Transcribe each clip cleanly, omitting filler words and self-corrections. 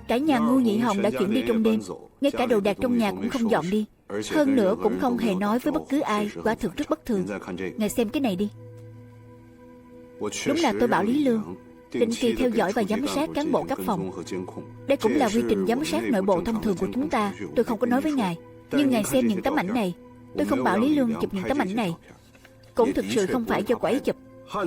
Cả nhà Ngu Nhị Hồng đã chuyển đi trong đêm, ngay cả đồ đạc trong nhà cũng không dọn đi. Hơn nữa cũng không hề nói với bất cứ ai. Quả thực rất bất thường. Ngài xem cái này đi. Đúng là tôi bảo Lý Lương định kỳ theo dõi và giám sát cán bộ cấp phòng. Đây cũng là quy trình giám sát nội bộ thông thường của chúng ta. Tôi không có nói với ngài, nhưng ngài xem những tấm ảnh này. Tôi không bảo Lý Lương chụp những tấm ảnh này, cũng thực sự không phải do cô ấy chụp.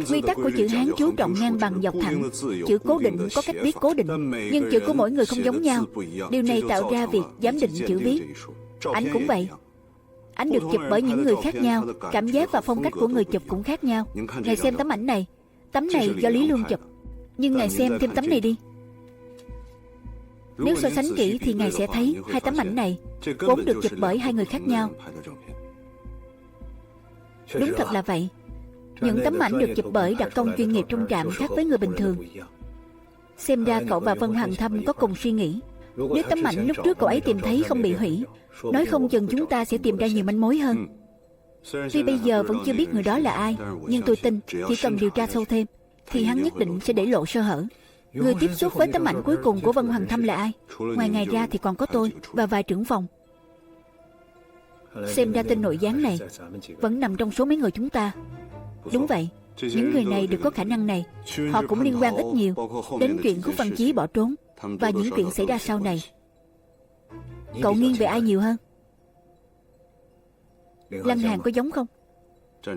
Quy tắc của chữ Hán chú trọng ngang bằng dọc thẳng. Chữ cố định có cách viết cố định, nhưng chữ của mỗi người không giống nhau. Điều này tạo ra việc giám định chữ viết. Ảnh cũng vậy. Ảnh được chụp bởi những người khác nhau, cảm giác và phong cách của người chụp cũng khác nhau. Ngài xem tấm ảnh này. Tấm này do Lý Lương chụp, nhưng ngài xem thêm tấm này đi. Nếu so sánh kỹ thì ngài sẽ thấy hai tấm ảnh này vốn được chụp bởi hai người khác nhau. Đúng thật là vậy. Những tấm ảnh được chụp bởi đặc công chuyên nghiệp trong trạm khác với người bình thường. Xem ra cậu và Vân Hằng Thâm có cùng suy nghĩ. Nếu tấm ảnh lúc trước cậu ấy tìm thấy không bị hủy, nói không chừng chúng ta sẽ tìm ra nhiều manh mối hơn. Tuy bây giờ vẫn chưa biết người đó là ai, nhưng tôi tin chỉ cần điều tra sâu thêm thì hắn nhất định sẽ để lộ sơ hở. Người tiếp xúc với tấm ảnh cuối cùng của Vân Hằng Thâm là ai? Ngoài ngài ra thì còn có tôi và vài trưởng phòng. Xem ra tên nội gián này vẫn nằm trong số mấy người chúng ta. Đúng vậy, những người này đều có khả năng này. Họ cũng liên quan ít nhiều đến chuyện Khúc Văn Chí bỏ trốn và những chuyện xảy ra sau này. Cậu nghiêng về ai nhiều hơn? Lăng Hàn có giống không?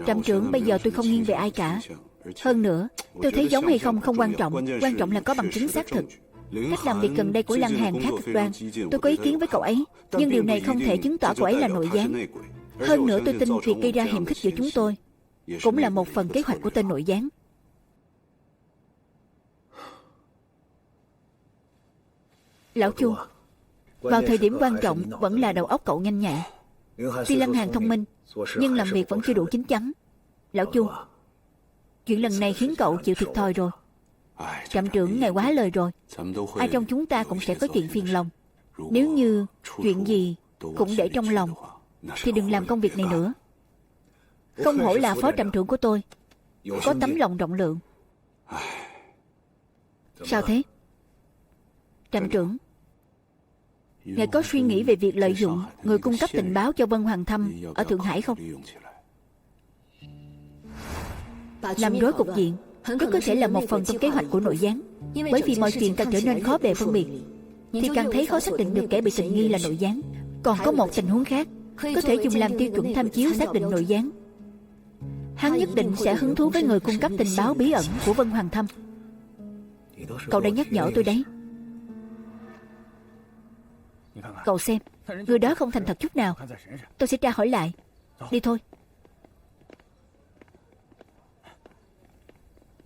Trạm trưởng, bây giờ tôi không nghiêng về ai cả. Hơn nữa, tôi thấy giống hay không không quan trọng. Quan trọng là có bằng chứng xác thực. Cách làm việc gần đây của Lăng Hàn khá cực đoan. Tôi có ý kiến với cậu ấy, nhưng điều này không thể chứng tỏ cậu ấy là nội gián. Hơn nữa tôi tin việc gây ra hiềm khích giữa chúng tôi cũng là một phần kế hoạch của tên nội gián. Lão Chu, vào thời điểm quan trọng vẫn là đầu óc cậu nhanh nhạy. Tuy Lăng Hàn thông minh, nhưng làm việc vẫn chưa đủ chín chắn. Lão Chu, chuyện lần này khiến cậu chịu thiệt thòi rồi. Trạm trưởng, ngài quá lời rồi. Ai trong chúng ta cũng sẽ có chuyện phiền lòng. Nếu như chuyện gì cũng để trong lòng thì đừng làm công việc này nữa. Không hổ là phó trạm trưởng của tôi, có tấm lòng rộng lượng. Sao thế? Trạm trưởng, ngài có suy nghĩ về việc lợi dụng người cung cấp tình báo cho Vân Hoàng Thâm ở Thượng Hải không? Làm rối cục diện rất có thể là một phần trong kế hoạch của nội gián. Bởi vì mọi chuyện càng trở nên khó bề phân biệt thì càng thấy khó xác định được kẻ bị tình nghi là nội gián. Còn có một tình huống khác có thể dùng làm tiêu chuẩn tham chiếu xác định nội gián. Hắn nhất định sẽ hứng thú với người cung cấp tình báo bí ẩn của Vân Hoàng Thâm. Cậu đã nhắc nhở tôi đấy. Cậu xem, người đó không thành thật chút nào. Tôi sẽ tra hỏi lại. Đi thôi.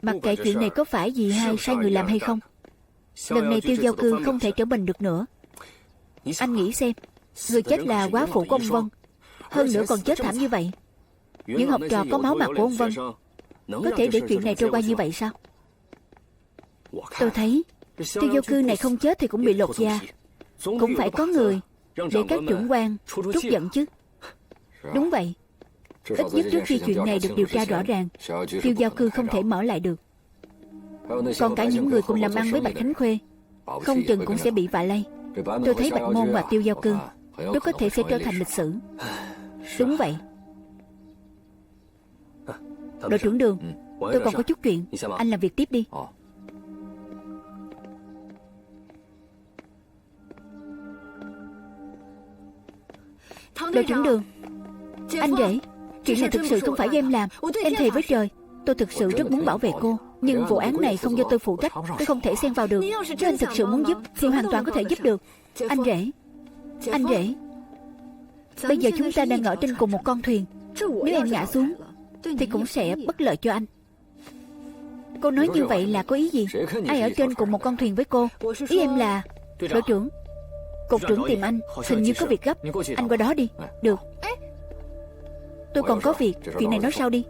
Mặc kệ chuyện này có phải gì hay sai người làm hay không, lần này Tiêu Giao Cư không thể trở mình được nữa. Anh nghĩ xem, người chết là quá phụ của ông Vân, hơn nữa còn chết thảm như vậy. Những học trò có máu mặt của ông Vân có thể để chuyện này trôi qua như vậy sao? Tôi thấy Tiêu Giao Cư này không chết thì cũng bị lột da. Cũng phải có người để các trưởng quan trút giận chứ. Đúng vậy. Ít nhất trước khi chuyện này được điều tra rõ ràng, Tiêu Giao Cư không thể mở lại được. Còn cả những người cùng làm ăn với Bạch Khánh Khuê không chừng cũng sẽ bị vạ lây. Tôi thấy Bạch Môn và Tiêu Giao Cư rất có thể sẽ trở thành lịch sử. Đúng vậy. Đội trưởng Đường, tôi còn có chút chuyện. Anh làm việc tiếp đi. Đội trưởng Đường, anh rể, chuyện này thực sự không phải do em làm. Em thề với trời, tôi thực sự rất muốn bảo vệ cô, nhưng vụ án này không do tôi phụ trách. Tôi không thể xen vào được. Nếu anh thực sự muốn giúp thì hoàn toàn có thể giúp được. Anh rể, anh rể, bây giờ chúng ta đang ở trên cùng một con thuyền. Nếu em ngã xuống thì cũng sẽ bất lợi cho anh. Cô nói như vậy là có ý gì? Ai ở trên cùng một con thuyền với cô? Ý em là... Đội trưởng, cục trưởng tìm anh, hình như có việc gấp. Anh qua đó đi. Được. Tôi còn có việc, chuyện này nói sau đi.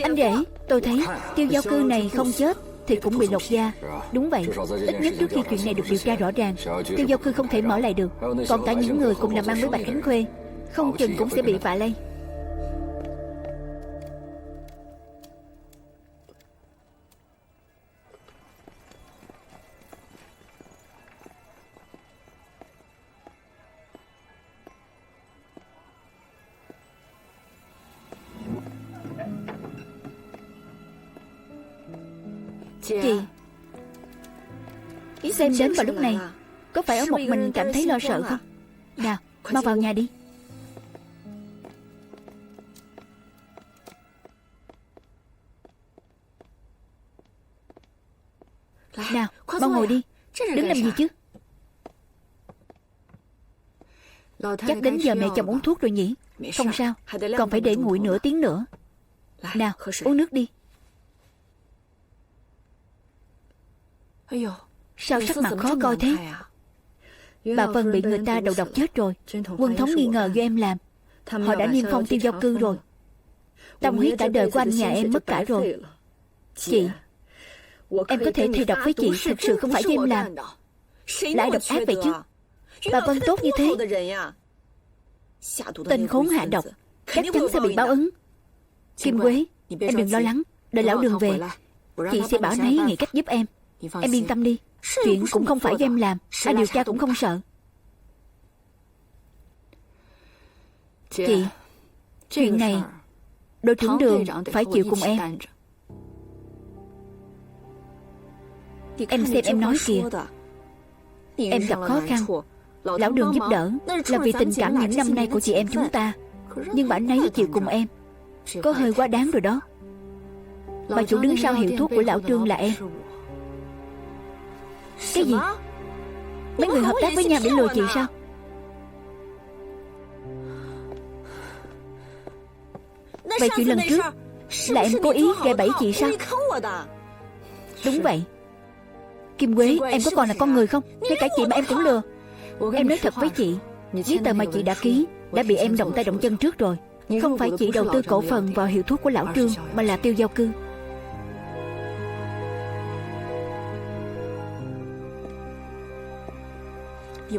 Anh rể, tôi thấy Tiêu Giao Cư này không chết thì cũng bị lột da. Đúng vậy. Ít nhất trước khi chuyện này được điều tra rõ ràng, Tiêu Giao Cư không thể mở lại được. Còn cả những người cùng làm ăn với Bạch Khánh Khuê không chừng cũng sẽ bị vạ lây. Chị, xem đến vào lúc này, có phải ở một mình cảm thấy lo sợ không? Nào, mau vào nhà đi. Nào, mau ngồi đi. Đứng làm gì chứ? Chắc đến giờ mẹ chồng uống thuốc rồi nhỉ? Không sao, còn phải để nguội nửa tiếng nữa. Nào, uống nước đi. Sao sắc mặt khó coi thế? Bà Vân bị người ta đầu độc chết rồi. Quân Thống nghi ngờ do em làm. Họ đã niêm phong Tiêu Giao Cư rồi. Tâm huyết cả đời của anh nhà em mất cả rồi. Chị, em có thể thề độc với chị, thực sự không phải do em làm. Lại độc ác vậy chứ? Bà Vân tốt như thế, tên khốn hạ độc chắc chắn sẽ bị báo ứng. Kim Quế, em đừng lo lắng. Đợi lão Đường về, chị sẽ bảo anh ấy nghĩ cách giúp em. Em yên tâm đi. Chuyện cũng không phải do em làm, ai điều tra cũng không sợ. Chị, chuyện này đội trưởng Đường phải chịu cùng em. Em xem em nói kìa. Em gặp khó khăn, lão Đường giúp đỡ là vì tình cảm những năm nay của chị em chúng ta. Nhưng bà ấy chịu cùng em, có hơi quá đáng rồi đó. Bà chủ đứng sau hiệu thuốc của lão Trương là em. Cái gì? Mấy người hợp tác với nhau để lừa chị sao? Vậy chuyện lần trước là em cố ý gài bẫy chị sao? Đúng vậy. Kim Quế, em có còn là con người không? Ngay cả chị mà em cũng lừa. Em nói thật với chị, giấy tờ mà chị đã ký đã bị em động tay động chân trước rồi. Không phải chị đầu tư cổ phần vào hiệu thuốc của lão Trương, mà là Tiêu Giao Cư.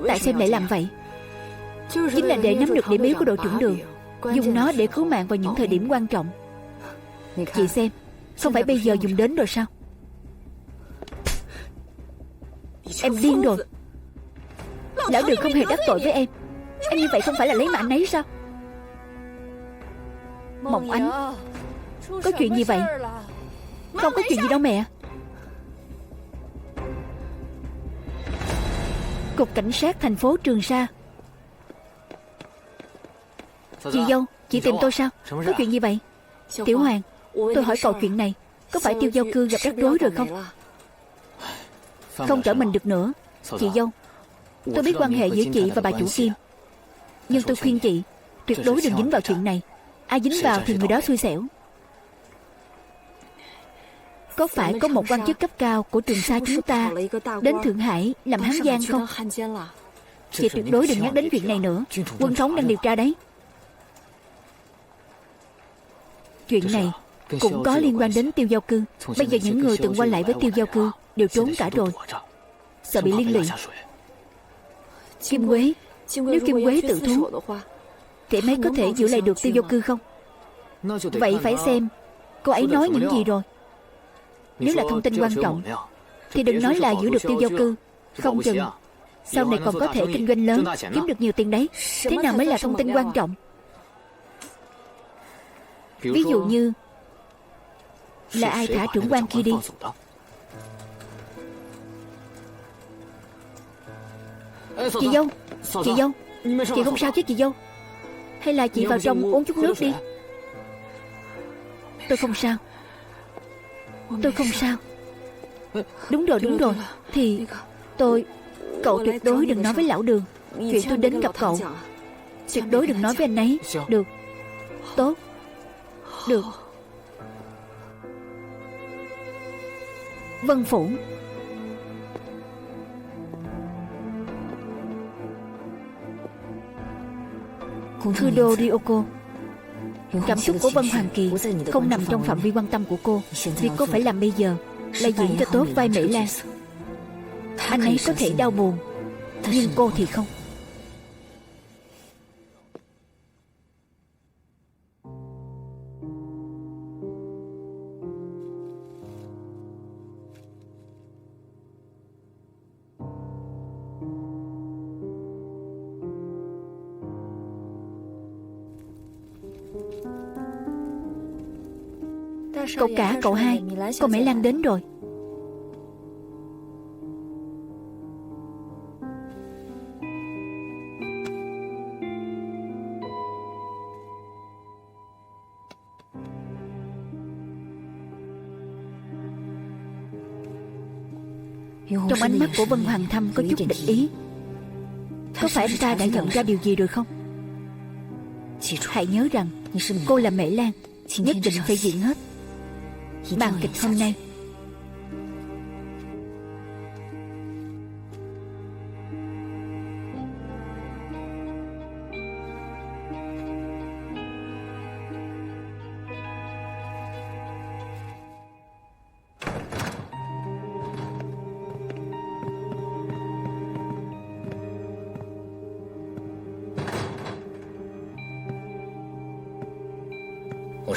Tại sao em lại làm vậy? Chính là để nắm được điểm yếu của đội trưởng Đường, dùng nó để cứu mạng vào những thời điểm quan trọng. Chị xem, không phải bây giờ dùng đến rồi sao? Em điên rồi. Lão Đường không hề đắc tội với em. Em như vậy không phải là lấy mạng anh ấy sao? Mộng Ánh, có chuyện gì vậy? Không có chuyện gì đâu mẹ. Cục Cảnh sát thành phố Trường Sa. Chị dâu, chị tìm tôi sao? Có chuyện gì vậy? Tiểu Hoàng, tôi hỏi cậu chuyện này, có phải Tiêu Giao Cư gặp rắc rối rồi không? Không trở mình được nữa. Chị dâu, tôi biết quan hệ giữa chị và bà chủ Kim, nhưng tôi khuyên chị tuyệt đối đừng dính vào chuyện này. Ai dính vào thì người đó xui xẻo. Có phải có một quan chức cấp cao của Trường Sa chúng ta đến Thượng Hải làm hán giang không? Chị tuyệt đối đừng nhắc đến chuyện này nữa. Quân Thống đang điều tra đấy. Chuyện này cũng có liên quan đến Tiêu Giao Cư. Bây giờ những người từng qua lại với Tiêu Giao Cư đều trốn cả rồi, sợ bị liên lụy. Kim Quế, nếu Kim Quế tự thú thì mấy có thể giữ lại được Tiêu Giao Cư không? Vậy phải xem cô ấy nói những gì rồi. Nếu là thông tin quan trọng thì đừng nói là giữ được Tiêu Giao Cư, không chừng sau này còn có thể kinh doanh lớn, kiếm được nhiều tiền đấy. Thế nào mới là thông tin quan trọng? Ví dụ như là ai thả trưởng quan kia đi. Chị dâu, chị dâu, chị không sao chứ chị dâu? Hay là chị vào trong uống chút nước đi. Tôi không sao. Tôi không sao. Đúng rồi. Thì cậu tuyệt đối đừng nói với lão Đường chuyện tôi đến gặp cậu. Tuyệt đối đừng nói với anh ấy. Được. Tốt. Được. Vân Phủ. Thư đô Ryoko. Cảm xúc của Vân Hoàng Kỳ không nằm trong phạm vi quan tâm của cô. Việc cô phải làm bây giờ là diễn cho tốt vai Mỹ Lan. Anh ấy có thể đau buồn, nhưng cô thì không. Cậu cả, cậu hai, cô Mỹ Lan đến rồi. Trong ánh mắt của Vân Hoàng Thâm có chút địch ý. Có phải anh ta đã nhận ra điều gì rồi không? Hãy nhớ rằng cô là Mễ Lan, nhất định phải diễn hết màn kịch hôm nay.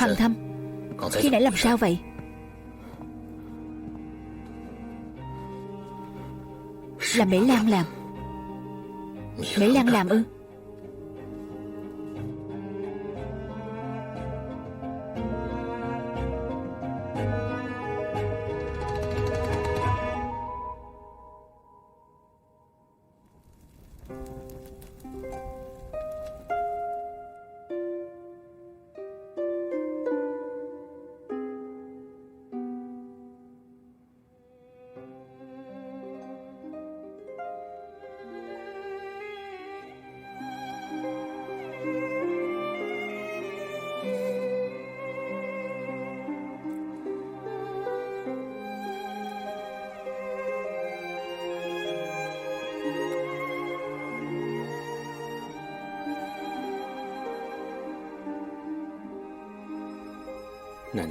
Hoàng Thâm, khi nãy làm sao vậy? Là Mễ Lan làm. Mễ Lan làm ư?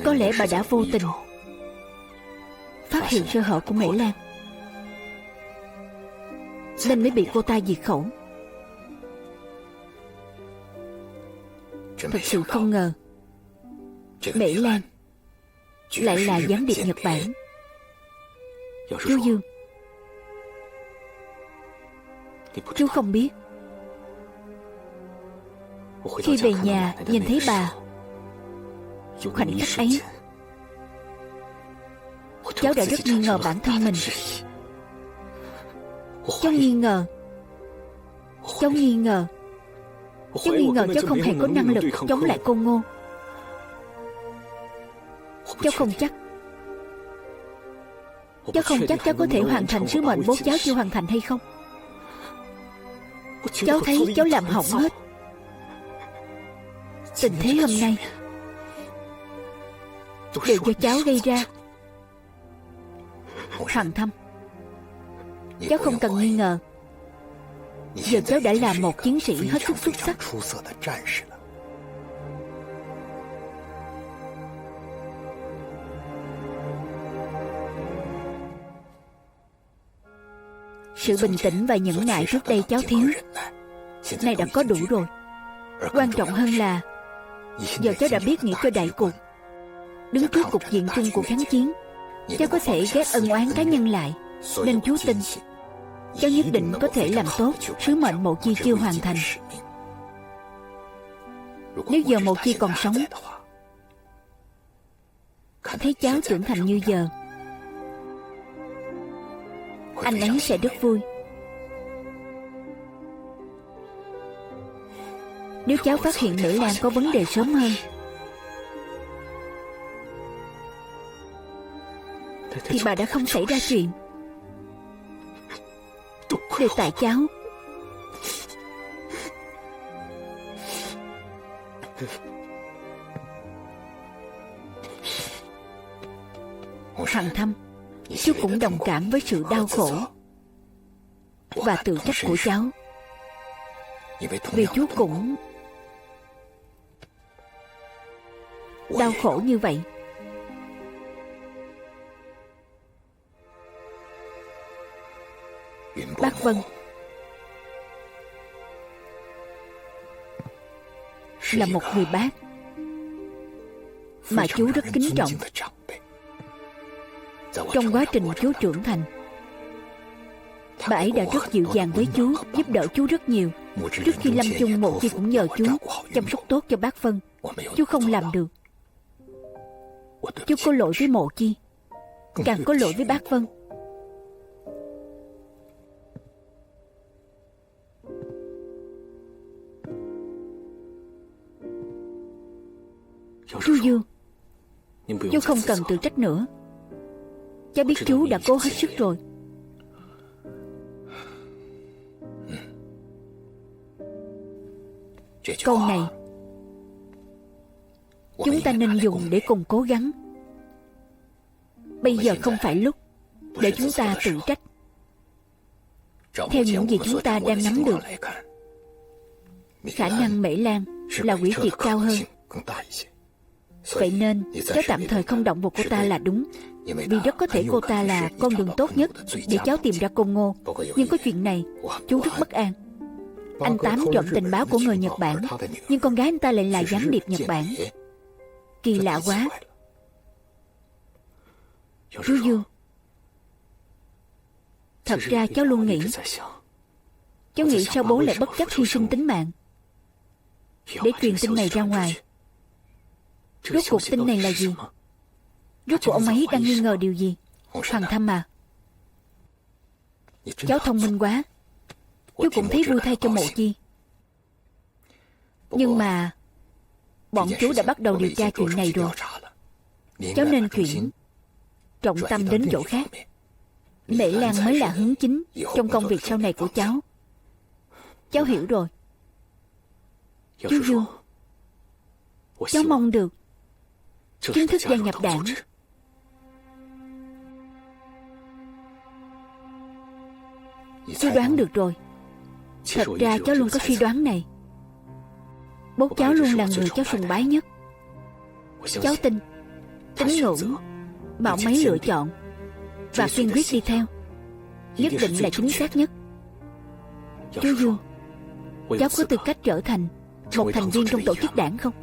Có lẽ bà đã vô tình phát hiện sơ hở của Mễ Lan, nên mới bị cô ta diệt khẩu. Thật sự không ngờ Mễ Lan lại là gián điệp Nhật Bản. Chú Dương, chú không biết, khi về nhà nhìn thấy bà, khoảnh khắc ấy cháu đã rất nghi ngờ bản thân mình. Cháu nghi ngờ cháu cháu không hề có năng lực chống lại cô Ngô. Cháu không chắc cháu có thể hoàn thành sứ mệnh bố cháu chưa hoàn thành hay không. Cháu thấy cháu làm hỏng hết. Tình thế hôm nay đều do cháu gây ra. Hoàng Thâm, cháu không cần nghi ngờ. Giờ cháu đã là một chiến sĩ hết sức xuất sắc. Sự bình tĩnh và nhẫn nại trước đây cháu thiếu, nay đã có đủ rồi. Quan trọng hơn là giờ cháu đã biết nghĩ cho đại cục. Đứng trước cục diện chung của kháng chiến, cháu có thể gác ân oán cá nhân lại. Nên chú tin cháu nhất định có thể làm tốt sứ mệnh Mộ Chi chưa hoàn thành. Nếu giờ Mộ Chi còn sống, thấy cháu trưởng thành như giờ, anh ấy sẽ rất vui. Nếu cháu phát hiện Mễ Lan có vấn đề sớm hơn, thì bà đã không xảy ra chuyện. Đều tại cháu. Hoàng Thâm, chú cũng đồng cảm với sự đau khổ và tự trách của cháu. Vì chú cũng đau khổ như vậy. Bác Vân là một người bác mà chú rất kính trọng. Trong quá trình chú trưởng thành, bà ấy đã rất dịu dàng với chú, giúp đỡ chú rất nhiều. Trước khi lâm chung, Mộ Chi cũng nhờ chú chăm sóc tốt cho bác Vân. Chú không làm được. Chú có lỗi với Mộ Chi, càng có lỗi với bác Vân. Chú Dương, chú không cần tự trách nữa. Cháu biết chú đã cố hết sức rồi. Câu này chúng ta nên dùng để cùng cố gắng. Bây giờ không phải lúc để chúng ta tự trách. Theo những gì chúng ta đang nắm được, khả năng Mễ Lan là quỷ kiệt cao hơn. Vậy nên cháu tạm thời không động vào cô ta là đúng, vì rất có thể cô ta là con đường tốt nhất để cháu tìm ra Côn Ngô. Nhưng có chuyện này, chú rất bất an. Anh Tám trộm tình báo của người Nhật Bản, nhưng con gái anh ta lại là gián điệp Nhật Bản. Kỳ lạ quá. Chú Dương, thật ra cháu luôn nghĩ, cháu nghĩ sao bố lại bất chấp hy sinh tính mạng để truyền tin này ra ngoài. Rốt cuộc tin này là gì? Rốt cuộc ông ấy đang nghi ngờ điều gì? Hoàng Thâm à, cháu thông minh quá. Chú cũng thấy vui thay cho Mộ Chi. Nhưng mà bọn chú đã bắt đầu điều tra chuyện này rồi. Cháu nên chuyển trọng tâm đến chỗ khác. Mễ Lan mới là hướng chính trong công việc sau này của cháu. Cháu hiểu rồi. Chú Dương, cháu mong được chính thức gia nhập đảng. Chú đoán được rồi. Thật ra cháu luôn có suy đoán này. Bố cháu luôn là người cháu sùng bái nhất. Cháu tin tín ngưỡng mà ông ấy lựa chọn và kiên quyết đi theo nhất định là chính xác nhất. Chú Dương, cháu có tư cách trở thành một thành viên trong tổ chức đảng không?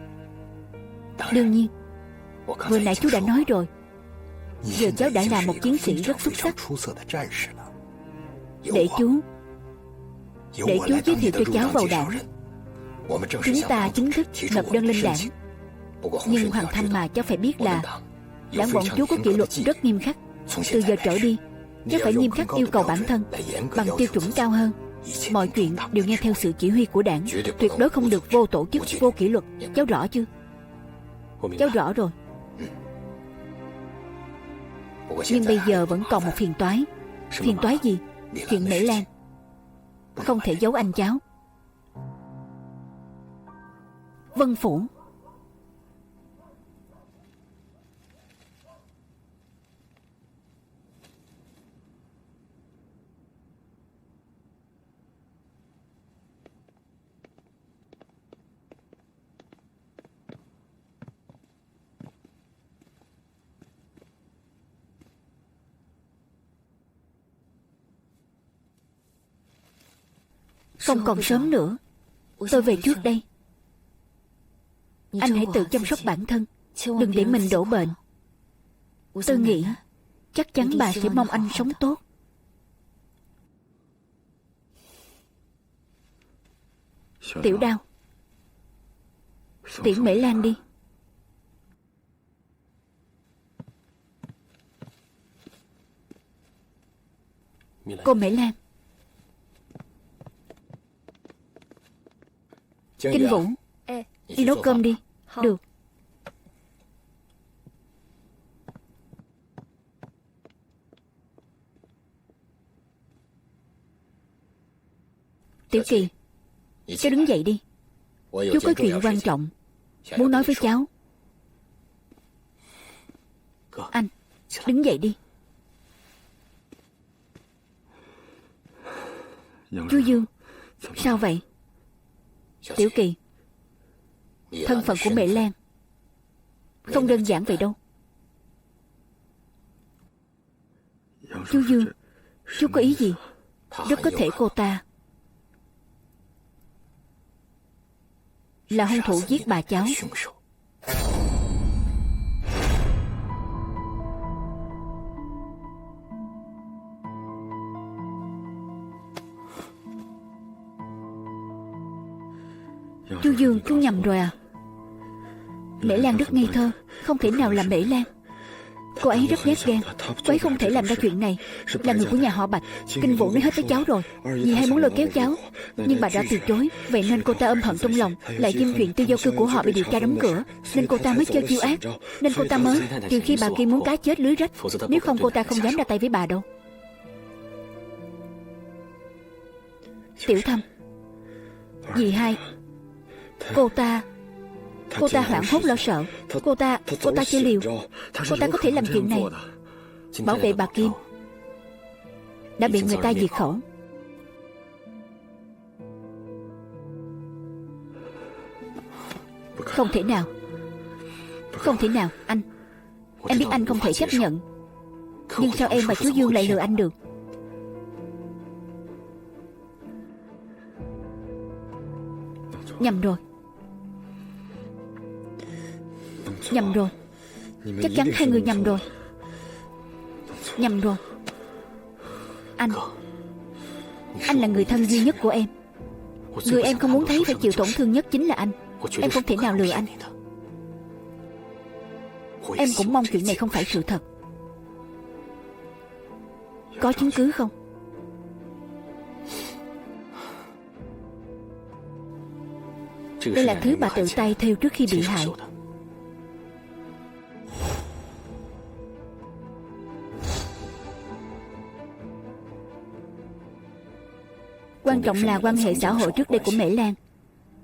Đương nhiên. Vừa nãy chú đã nói rồi, giờ cháu đã là một chiến sĩ rất xuất sắc. Để chú giới thiệu cho cháu vào đảng. Chúng ta chính thức nộp đơn lên đảng. Nhưng Hoàng Thâm mà cháu phải biết là đảng bọn chú có kỷ luật rất nghiêm khắc. Từ giờ trở đi, cháu phải nghiêm khắc yêu cầu bản thân bằng tiêu chuẩn cao hơn. Mọi chuyện đều nghe theo sự chỉ huy của đảng, tuyệt đối không được vô tổ chức, vô kỷ luật. Cháu rõ chưa? Cháu rõ rồi. Nhưng bây giờ vẫn còn một phiền toái. Phiền toái gì? Chuyện Mễ Lan. Không thể giấu anh cháu. Vân Phủ. Không còn sớm nữa, tôi về trước đây. Anh hãy tự chăm sóc bản thân, đừng để mình đổ bệnh. Tôi nghĩ chắc chắn bà sẽ mong anh sống tốt. Tiểu Đao, tiễn Mễ Lan đi. Cô Mễ Lan. Kinh Vũ, đi nấu cơm đi. Được. Tiểu Kỳ, cháu đứng dậy đi. Chú có chuyện quan trọng muốn nói với cháu. Anh, đứng dậy đi. Chú Dương, sao vậy? Tiểu Kỳ, thân phận của Mễ Lan không đơn giản vậy đâu. Chú Dương, chú có ý gì? Rất có thể cô ta là hung thủ giết bà cháu. Chú Dương, chú nhầm rồi à? Mễ Lan rất ngây thơ, không thể nào là Mễ Lan. Cô ấy rất ghét ghen, cô ấy không thể làm ra chuyện này. Là người của nhà họ Bạch. Kinh Vũ nói hết với cháu rồi. Dì hay muốn lôi kéo cháu, nhưng bà đã từ chối. Vậy nên cô ta âm hận trong lòng. Lại thêm chuyện tư giao cư của họ bị điều tra đóng cửa, nên cô ta mới chơi chiêu ác. Nên cô ta mới, trừ khi bà kia muốn cá chết lưới rách, nếu không cô ta không dám ra tay với bà đâu. Tiểu Thâm, dì hai Cô ta hoảng hốt lo sợ. Cô ta chơi liều. Cô ta có thể làm chuyện này. Bảo vệ bà Kim đã bị người ta diệt khẩu. Không thể nào. Không thể nào, anh. Em biết anh không thể chấp nhận. Nhưng sao em và chú Dương lại lừa anh được? Nhầm rồi. Nhầm rồi. Chắc chắn hai người nhầm rồi. Nhầm rồi. Anh là người thân duy nhất của em. Người em không muốn thấy phải chịu tổn thương nhất chính là anh. Em không thể nào lừa anh. Em cũng mong chuyện này không phải sự thật. Có chứng cứ không? Đây là thứ bà tự tay thêu trước khi bị hại. Quan trọng là quan hệ xã hội trước đây của Mễ Lan.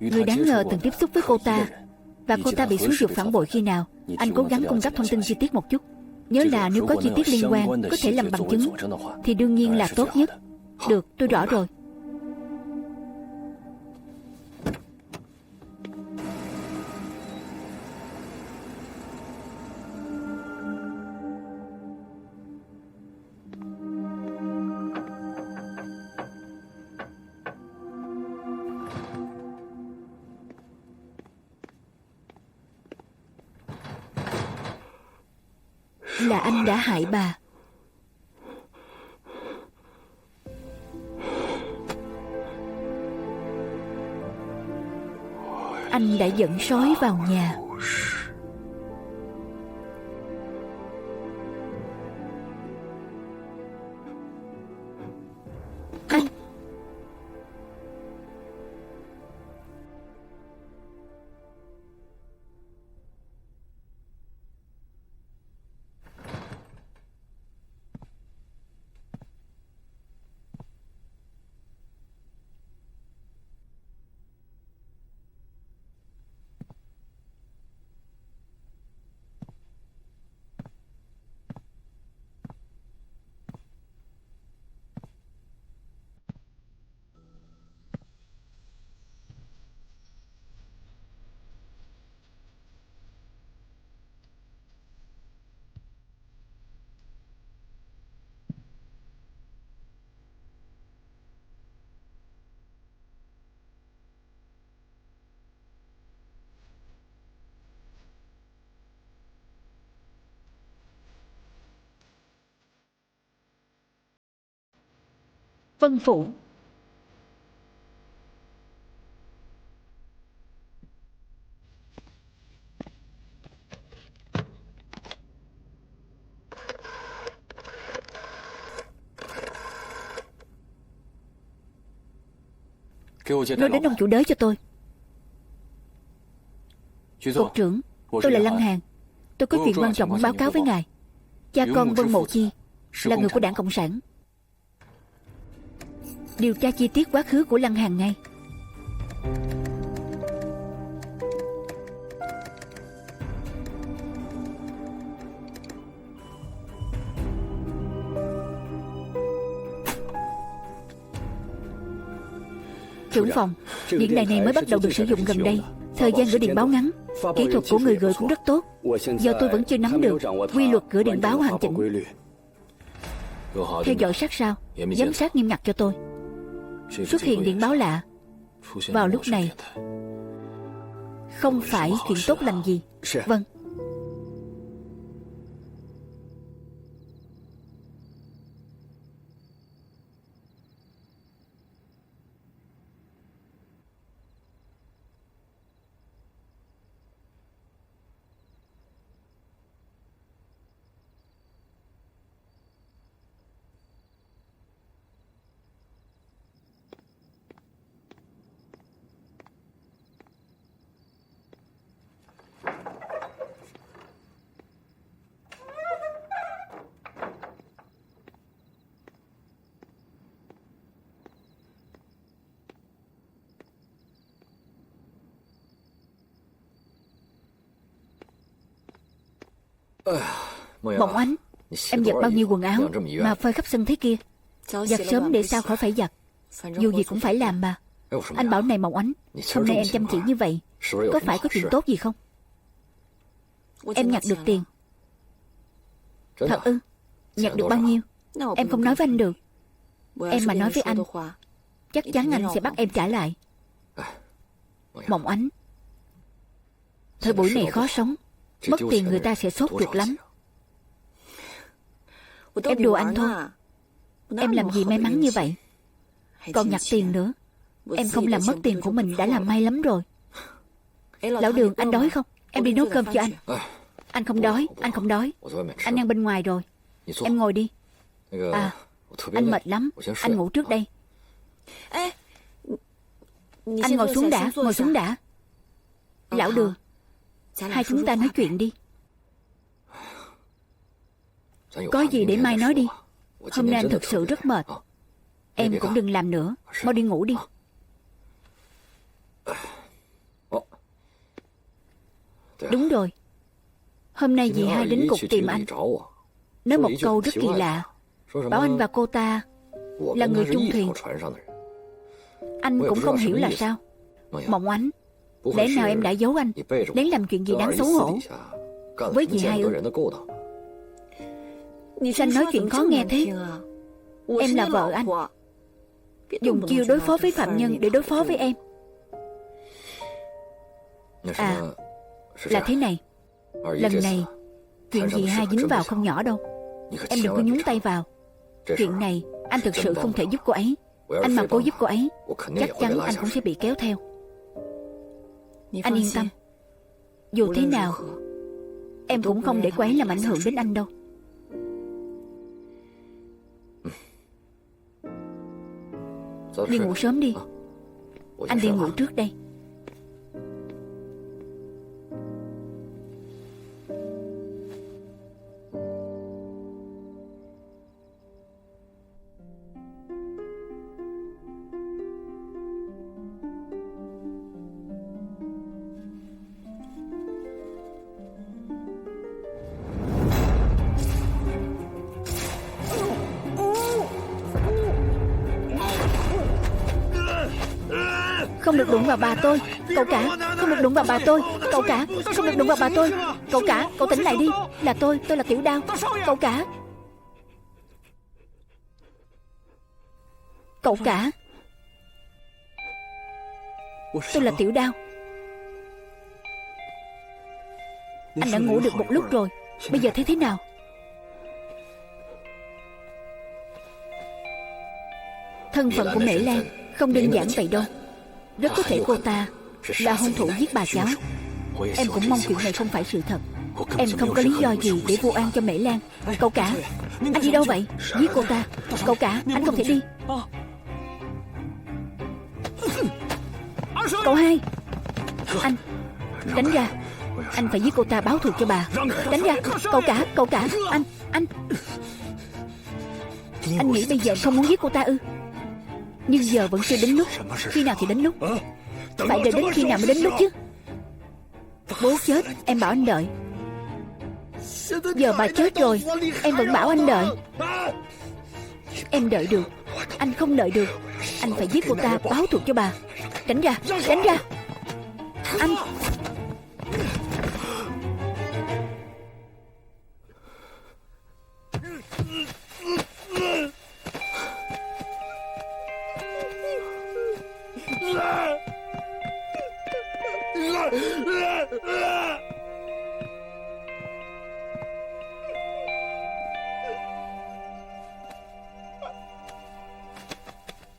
Người đáng ngờ từng tiếp xúc với cô ta, và cô ta bị xúi giục phản bội khi nào. Anh cố gắng cung cấp thông tin chi tiết một chút. Nhớ là nếu có chi tiết liên quan có thể làm bằng chứng thì đương nhiên là tốt nhất. Được, tôi rõ rồi. Là anh đã hại bà. Anh đã dẫn sói vào nhà. Anh. Vân Phủ. Nói đến ông chủ đới cho tôi. Cục trưởng, tôi là Lăng Hàn. Tôi có chuyện quan trọng muốn báo cáo với ngài. Cha con Vân Mộ Chi là người của Đảng Cộng sản. Điều tra chi tiết quá khứ của Lăng Hàn ngay. Trưởng phòng, điện đài này mới bắt đầu được sử dụng gần đây. Thời gian gửi điện báo ngắn. Kỹ thuật của người gửi cũng rất tốt. Do tôi vẫn chưa nắm được quy luật gửi điện báo hoàn chỉnh. Theo dõi sát sao, giám sát nghiêm ngặt cho tôi. Xuất hiện điện báo lạ vào lúc này không phải chuyện tốt lành gì. Vâng. Mộng Ánh, em giặt bao nhiêu quần áo mà phơi khắp sân thế kia? Giặt sớm để sao khỏi phải giặt. Dù gì cũng phải làm mà. Anh bảo này Mộng Ánh, hôm nay em chăm chỉ như vậy, có phải có chuyện tốt gì không? Em nhặt được tiền. Thật ư? Nhặt được bao nhiêu? Em không nói với anh được. Em mà nói với anh, chắc chắn anh sẽ bắt em trả lại. Mộng Ánh, thời buổi này khó sống. Mất tiền người ta sẽ sốt ruột lắm. Em đùa anh thôi. Em làm gì may mắn như vậy? Còn nhặt tiền nữa. Em không làm mất tiền của mình đã làm may lắm rồi. Lão Đường, anh đói không? Em đi nấu cơm cho anh. Anh không đói, anh không đói. Anh ăn bên ngoài rồi. Em ngồi đi. À, anh mệt lắm. Anh ngủ trước đây. Anh ngồi xuống đã, ngồi xuống đã. Lão Đường, hai chúng ta nói chuyện đi. Có gì để mai nói đi. Hôm nay anh thực sự rất mệt. Em cũng đừng làm nữa. Mau đi ngủ đi. Đúng rồi. Hôm nay dì hai đến cục tìm anh. Nói một câu rất kỳ lạ. Bảo anh và cô ta là người chung thuyền. Anh cũng không hiểu là sao. Mộng Ánh, lẽ nào em đã giấu anh, lén làm chuyện gì đáng xấu hổ với dì hai ư? Sao anh nói chuyện khó nghe thế? Em là vợ anh, dùng chiêu đối phó với phạm nhân để đối phó với em. À, là thế này. Lần này chuyện dì hai dính vào không nhỏ đâu. Em đừng có nhúng tay vào. Chuyện này anh thực sự không thể giúp cô ấy. Anh mà cố giúp cô ấy, chắc chắn anh cũng sẽ bị kéo theo. Anh yên tâm. Dù thế nào em cũng không để cô ấy làm ảnh hưởng đến anh đâu. Đi ngủ sớm đi. Anh đi ngủ trước đây. Không được đụng vào bà tôi. Cậu cả, không được đụng vào bà tôi. Cậu cả, không được đụng vào bà tôi. Cậu cả, cậu tỉnh lại đi. Là tôi là Tiểu Đao. Cậu cả. Cậu cả. Tôi là Tiểu Đao. Anh đã ngủ được một lúc rồi. Bây giờ thấy thế nào? Thân phận của Mễ Lan không đơn giản vậy đâu. Rất có thể cô ta là hung thủ giết bà cháu. Em cũng mong chuyện này không phải sự thật. Em không có lý do gì để vu oan cho Mễ Lan. Cậu cả, anh đi đâu vậy? Giết cô ta. Cậu cả, anh không thể đi. Cậu hai. Anh, tránh ra. Anh phải giết cô ta báo thù cho bà. Tránh ra. Cậu cả, anh. Anh nghĩ bây giờ không muốn giết cô ta ư? Nhưng giờ vẫn chưa đến lúc. Khi nào thì đến lúc? Phải đợi đến khi nào mới đến lúc chứ? Bố chết, em bảo anh đợi. Giờ bà chết rồi, em vẫn bảo anh đợi. Em đợi được, anh không đợi được. Anh phải giết cô ta báo thù cho bà. Tránh ra. Anh.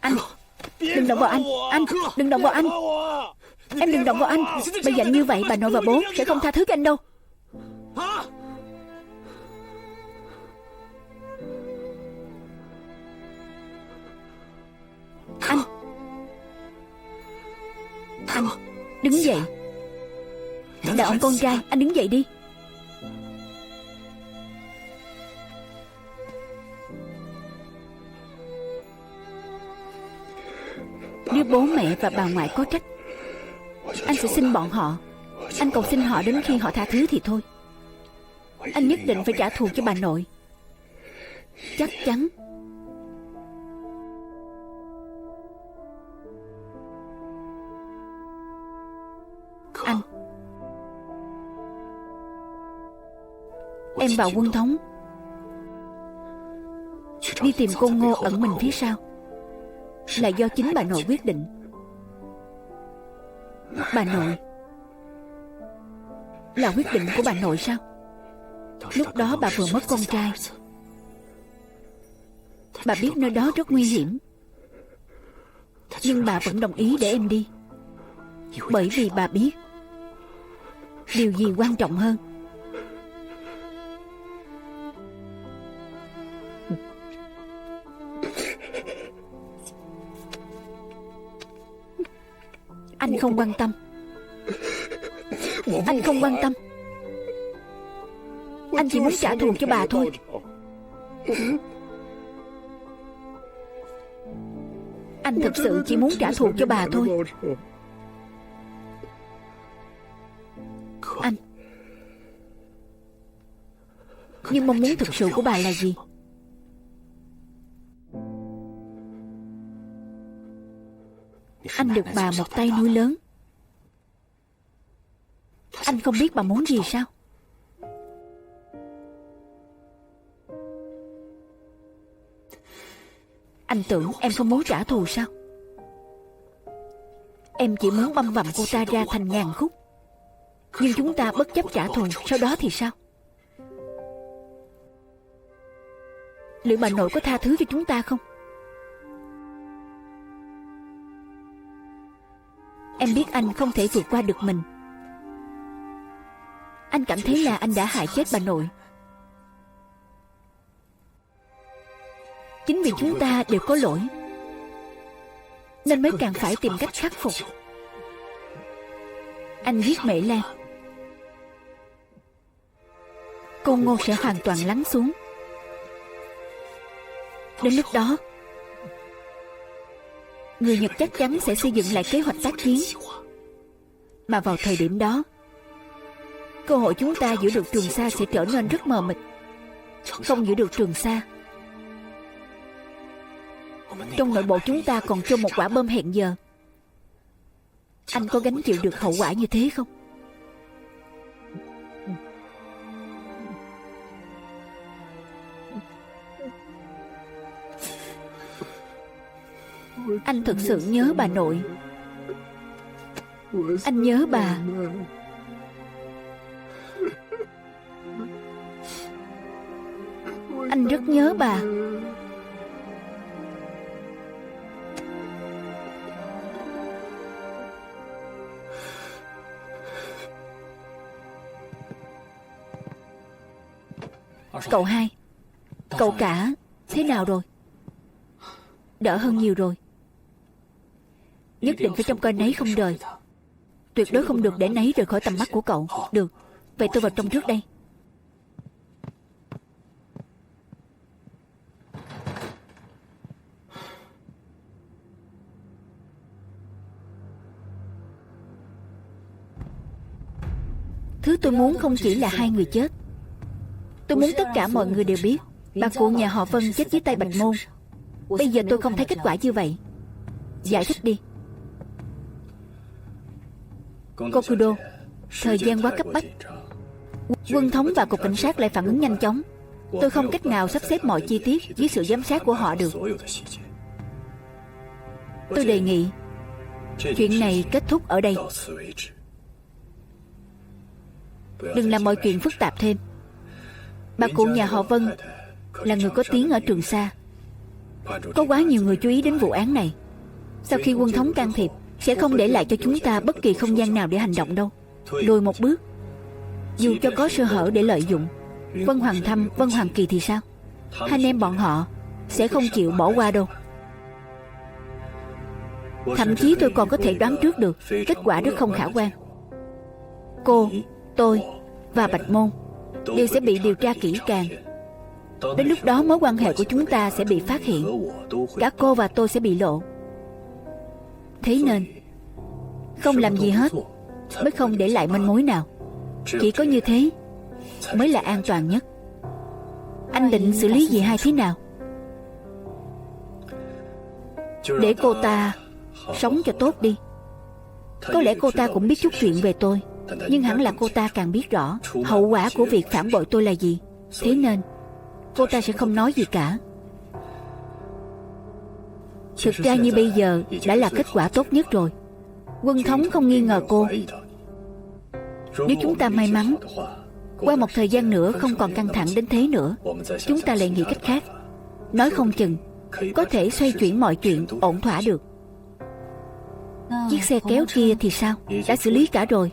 Anh, đừng động vào anh. Anh, đừng động vào anh. Em đừng động vào anh. Bây giờ như vậy bà nội và bố sẽ không tha thứ cho anh đâu. Anh, đứng dậy. Đàn ông con trai, anh đứng dậy đi. Nếu bố mẹ và bà ngoại có trách, anh sẽ xin bọn họ. Anh cầu xin họ đến khi họ tha thứ thì thôi. Anh nhất định phải trả thù cho bà nội. Chắc chắn. Anh, em bảo Quân Thống đi tìm cô Ngô ẩn mình phía sau là do chính bà nội quyết định. Bà nội là quyết định của bà nội sao? Lúc đó bà vừa mất con trai. Bà biết nơi đó rất nguy hiểm, nhưng bà vẫn đồng ý để em đi. Bởi vì bà biết điều gì quan trọng hơn. Anh không quan tâm. Anh không quan tâm. Anh chỉ muốn trả thù cho bà thôi. Anh thật sự chỉ muốn trả thù cho bà thôi. Anh, nhưng mong muốn thực sự của bà là gì? Anh được bà một tay nuôi lớn. Anh không biết bà muốn gì sao? Anh tưởng em không muốn trả thù sao? Em chỉ muốn băm vằm cô ta ra thành ngàn khúc. Nhưng chúng ta bất chấp trả thù, sau đó thì sao? Liệu bà nội có tha thứ cho chúng ta không? Em biết anh không thể vượt qua được mình. Anh cảm thấy là anh đã hại chết bà nội. Chính vì chúng ta đều có lỗi nên mới càng phải tìm cách khắc phục. Anh giết Mễ Lan, cô Ngô sẽ hoàn toàn lắng xuống. Đến lúc đó, người Nhật chắc chắn sẽ xây dựng lại kế hoạch tác chiến. Mà vào thời điểm đó, cơ hội chúng ta giữ được Trường Sa sẽ trở nên rất mờ mịt. Không giữ được Trường Sa, trong nội bộ chúng ta còn trôn một quả bom hẹn giờ. Anh có gánh chịu được hậu quả như thế không? Anh thực sự nhớ bà nội. Anh nhớ bà. Anh rất nhớ bà. Cậu hai, cậu cả thế nào rồi? Đỡ hơn nhiều rồi. Nhất định phải trông coi nấy không rời. Tuyệt đối không được để nấy rời khỏi tầm mắt của cậu. Được, vậy tôi vào trong trước đây. Thứ tôi muốn không chỉ là hai người chết. Tôi muốn tất cả mọi người đều biết bà cụ nhà họ Vân chết dưới tay Bạch Môn. Bây giờ tôi không thấy kết quả như vậy. Giải thích đi. Kokudo, thời gian quá cấp bách. Quân Thống và cục cảnh sát lại phản ứng nhanh chóng. Tôi không cách nào sắp xếp mọi chi tiết dưới sự giám sát của họ được. Tôi đề nghị chuyện này kết thúc ở đây. Đừng làm mọi chuyện phức tạp thêm. Bà cụ nhà họ Vân là người có tiếng ở Trường Sa. Có quá nhiều người chú ý đến vụ án này. Sau khi Quân Thống can thiệp, sẽ không để lại cho chúng ta bất kỳ không gian nào để hành động đâu. Lùi một bước, dù cho có sơ hở để lợi dụng. Vân Hoàng Thâm, Vân Hoàng Kỳ thì sao? Hai anh em bọn họ sẽ không chịu bỏ qua đâu. Thậm chí tôi còn có thể đoán trước được kết quả rất không khả quan. Cô, tôi và Bạch Môn đều sẽ bị điều tra kỹ càng. Đến lúc đó mối quan hệ của chúng ta sẽ bị phát hiện. Cả cô và tôi sẽ bị lộ. Thế nên không làm gì hết mới không để lại manh mối nào. Chỉ có như thế mới là an toàn nhất. Anh định xử lý dì hai thế nào? Để cô ta sống cho tốt đi. Có lẽ cô ta cũng biết chút chuyện về tôi, nhưng hẳn là cô ta càng biết rõ hậu quả của việc phản bội tôi là gì. Thế nên cô ta sẽ không nói gì cả. Thực ra như bây giờ đã là kết quả tốt nhất rồi. Quân thống không nghi ngờ cô. Nếu chúng ta may mắn, qua một thời gian nữa không còn căng thẳng đến thế nữa, chúng ta lại nghĩ cách khác. Nói không chừng có thể xoay chuyển mọi chuyện ổn thỏa được. Chiếc xe kéo kia thì sao? Đã xử lý cả rồi.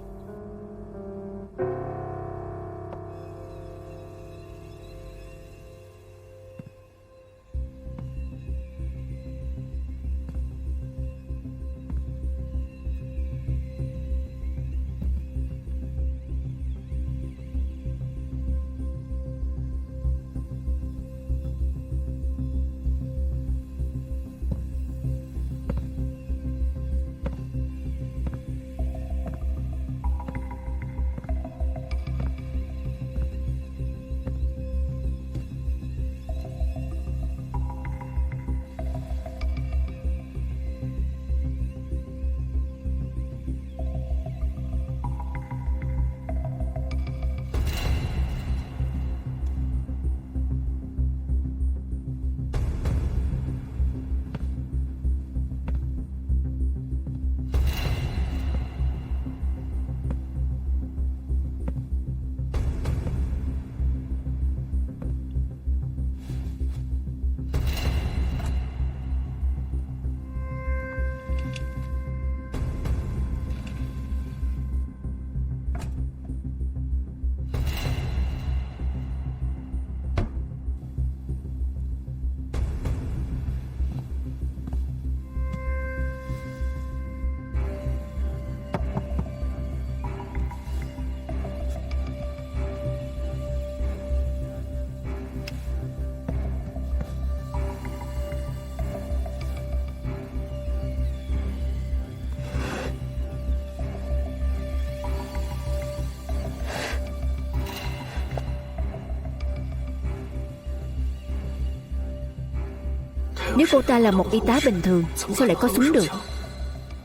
Nếu cô ta là một y tá bình thường, sao lại có súng được?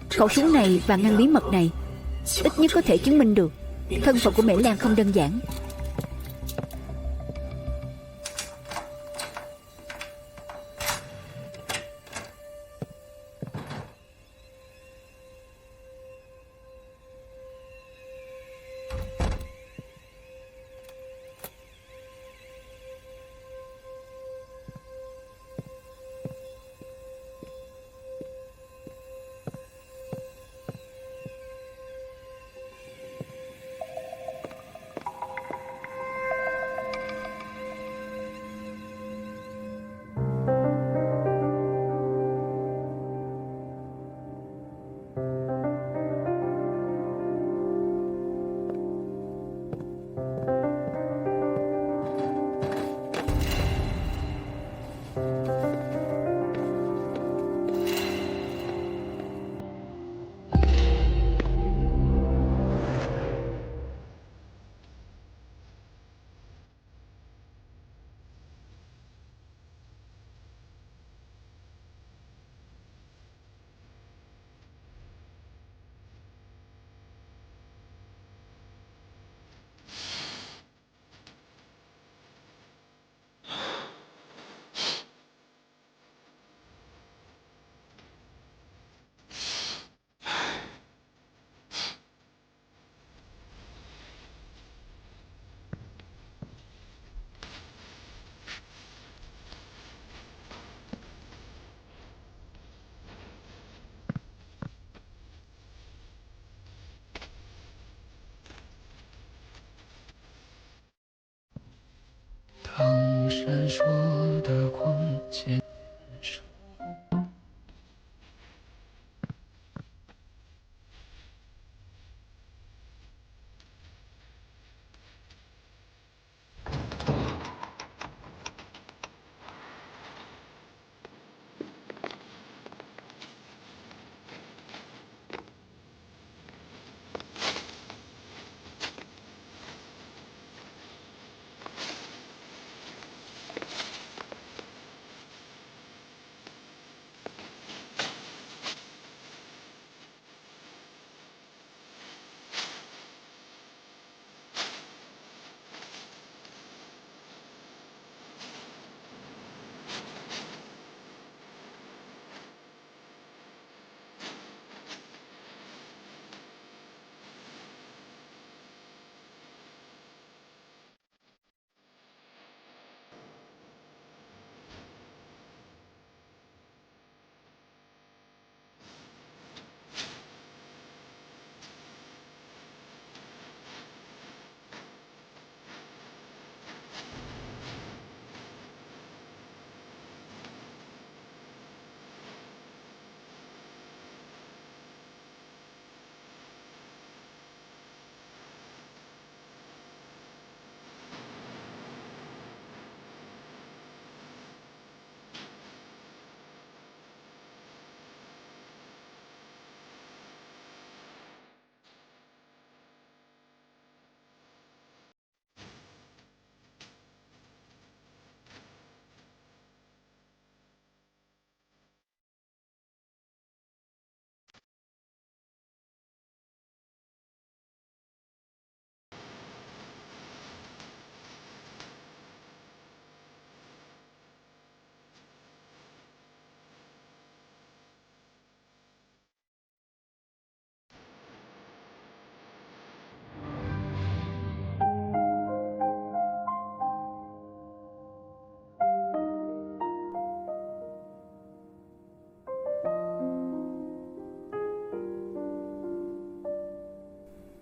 Khẩu súng này và ngăn bí mật này ít nhất có thể chứng minh được thân phận của Mễ Lan không đơn giản.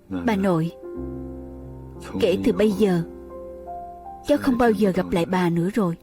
Bà nội, kể từ bây giờ cháu không bao giờ gặp lại bà nữa rồi.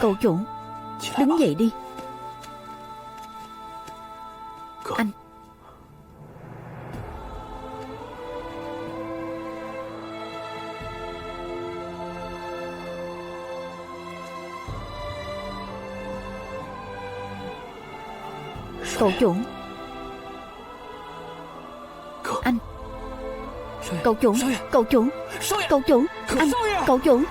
Cậu chủ, đứng dậy đi. Anh. Cậu chủ. Anh. Cậu chủ, cậu chủ, cậu chủ, anh, cậu chủ.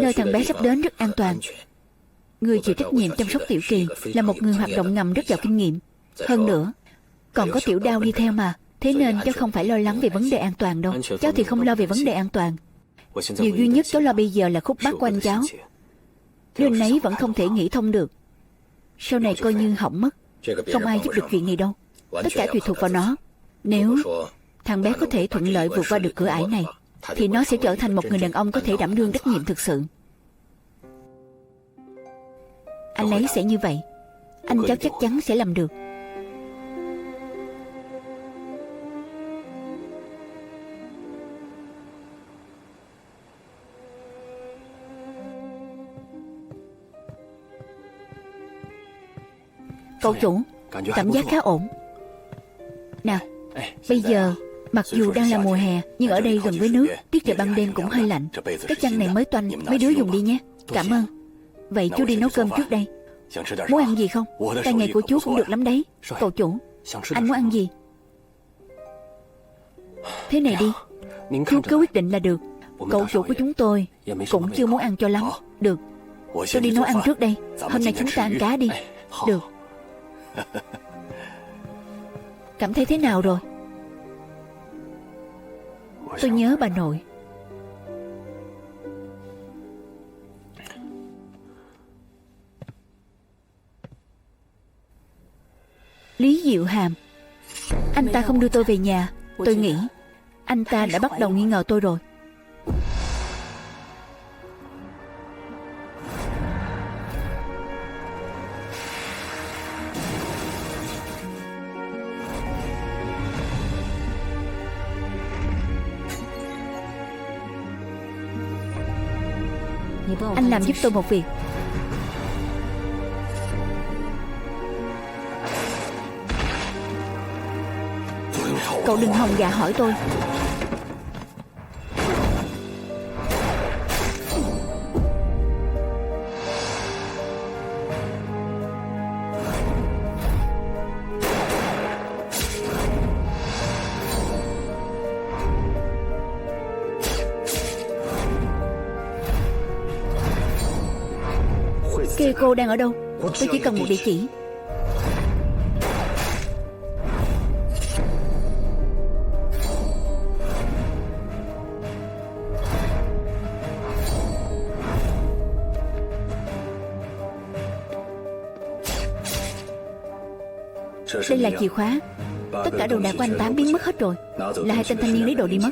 Nơi thằng bé sắp đến rất an toàn. Người chịu trách nhiệm chăm sóc Tiểu Kỳ là một người hoạt động ngầm rất giàu kinh nghiệm. Hơn nữa, còn có Tiểu Đao đi theo mà. Thế nên cháu không phải lo lắng về vấn đề an toàn đâu. Cháu thì không lo về vấn đề an toàn. Điều duy nhất cháu lo bây giờ là khúc mắc của anh cháu. Nếu anh ấy vẫn không thể nghĩ thông được, sau này coi như hỏng mất. Không ai giúp được chuyện này đâu. Tất cả tùy thuộc vào nó. Nếu thằng bé có thể thuận lợi vượt qua được cửa ải này, thì nó sẽ trở thành một người đàn ông có thể đảm đương trách nhiệm thực sự. Anh ấy sẽ như vậy. Anh cháu chắc chắn sẽ làm được. Cậu chủ, cảm giác khá ổn. Nào, bây giờ mặc dù đang là mùa hè, nhưng ở đây gần với nước, tiết trời ban đêm cũng hơi lạnh. Cái chăn này mới toanh, mấy đứa dùng đi nhé. Cảm ơn. Vậy chú đi nấu cơm trước đây. Muốn ăn gì không? Tay nghề của chú cũng được lắm đấy. Cậu chủ, anh muốn ăn gì? Thế này đi, chú cứ quyết định là được. Cậu chủ của chúng tôi cũng chưa muốn ăn cho lắm. Được, tôi đi nấu ăn trước đây. Hôm nay chúng ta ăn cá đi. Được. Cảm thấy thế nào rồi? Tôi nhớ bà nội. Lý Diệu Hàm. Anh ta không đưa tôi về nhà. Tôi nghĩ anh ta đã bắt đầu nghi ngờ tôi rồi. Anh làm giúp tôi một việc. Cậu đừng hòng gạ hỏi tôi. Keiko đang ở đâu? Tôi chỉ cần một địa chỉ. Đây là chìa khóa. Tất cả đồ đạc của anh Tám biến mất hết rồi. Là hai tên thanh niên lấy đồ đi mất.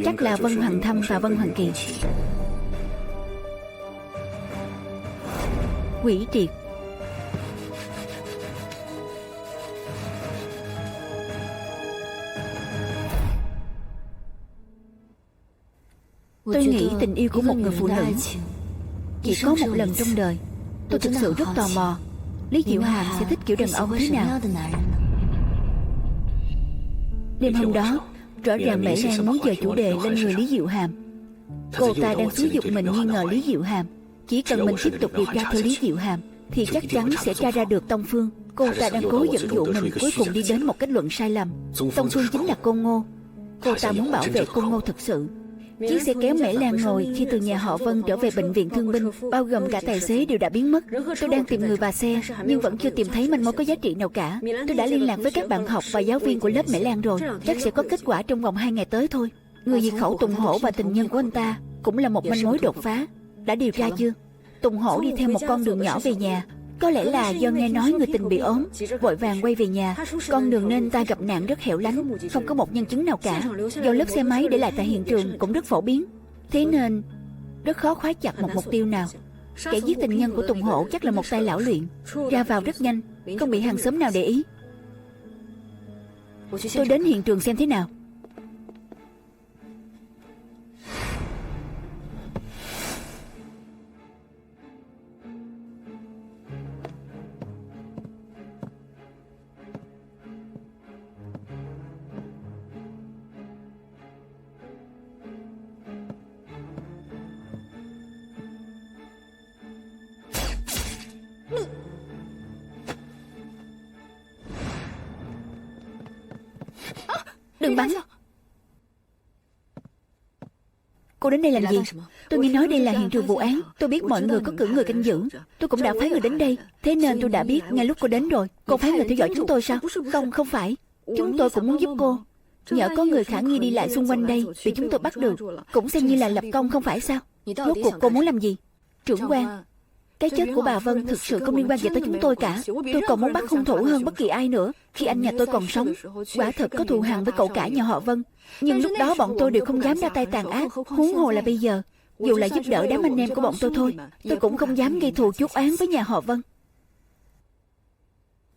Chắc là Vân Hoàng Thâm và Vân Hoàng Kỳ. Hủy triệt. Tôi nghĩ tình yêu của một người phụ nữ chỉ có một lần trong đời. Tôi thực sự rất tò mò Lý Diệu Hàm sẽ thích kiểu đàn ông thế nào. Đêm hôm đó, rõ ràng Mễ Lan muốn dời chủ đề lên người Lý Diệu Hàm. Cô ta đang xúi giục mình nghi ngờ Lý Diệu Hàm. Chỉ cần mình tiếp tục điều tra theo Lý Diệu Hàm thì chắc chắn sẽ tra ra được Tông Phương. Cô ta đang cố dẫn dụ mình cuối cùng đi đến một kết luận sai lầm. Tông Phương chính là Côn Ngô. Cô ta muốn bảo vệ Côn Ngô thực sự. Chiếc xe kéo Mễ Lan ngồi khi từ nhà họ Vân trở về bệnh viện thương binh, bao gồm cả tài xế, đều đã biến mất. Tôi đang tìm người và xe, nhưng vẫn chưa tìm thấy manh mối có giá trị nào cả. Tôi đã liên lạc với các bạn học và giáo viên của lớp Mễ Lan rồi. Chắc sẽ có kết quả trong vòng 2 ngày tới thôi. Người diệt khẩu Tùng Hổ và tình nhân của anh ta cũng là một manh mối đột phá. Đã điều tra chưa? Tùng Hổ đi theo một con đường nhỏ về nhà. Có lẽ là do nghe nói người tình bị ốm, vội vàng quay về nhà. Con đường nên ta gặp nạn rất hẻo lánh, không có một nhân chứng nào cả. Do lớp xe máy để lại tại hiện trường cũng rất phổ biến, thế nên rất khó khóa chặt một mục tiêu nào. Kẻ giết tình nhân của Tùng Hổ chắc là một tay lão luyện, ra vào rất nhanh, không bị hàng xóm nào để ý. Tôi đến hiện trường xem thế nào. Đừng bắn. Cô đến đây làm gì? Tôi nghe nói đây là hiện trường vụ án. Tôi biết mọi người có cử người canh giữ. Tôi cũng đã phái người đến đây. Thế nên tôi đã biết ngay lúc cô đến rồi. Cô phái người theo dõi chúng tôi sao? Không phải. Chúng tôi cũng muốn giúp cô. Nhỡ có người khả nghi đi lại xung quanh đây bị chúng tôi bắt được, cũng xem như là lập công không phải sao? Rốt cuộc cô muốn làm gì? Trưởng quan, cái chết của bà Vân thực sự không liên quan gì tới chúng tôi cả. Tôi còn muốn bắt hung thủ hơn bất kỳ ai nữa. Khi anh nhà tôi còn sống, quả thật có thù hằn với cậu cả nhà họ Vân. Nhưng lúc đó bọn tôi đều không dám ra tay tàn ác, huống hồ là bây giờ. Dù là giúp đỡ đám anh em của bọn tôi thôi, tôi cũng không dám gây thù chuốc oán với nhà họ Vân.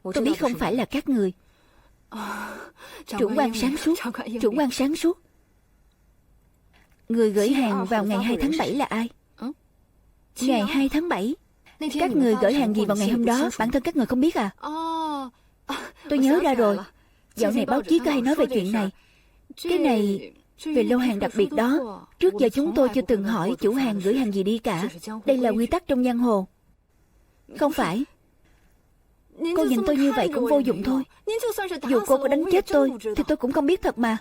Tôi biết không phải là các người. Trưởng quan sáng suốt, trưởng quan sáng suốt. Người gửi hàng vào ngày 2 tháng 7 là ai? Ngày 2 tháng 7. Các người gửi hàng gì vào ngày hôm đó? Bản thân các người không biết à? Tôi nhớ ra rồi. Dạo này báo chí có hay nói về chuyện này. Cái này về lô hàng đặc biệt đó, trước giờ chúng tôi chưa từng hỏi chủ hàng gửi hàng gì đi cả. Đây là quy tắc trong giang hồ. Không phải. Cô nhìn tôi như vậy cũng vô dụng thôi. Dù cô có đánh chết tôi thì tôi cũng không biết thật mà.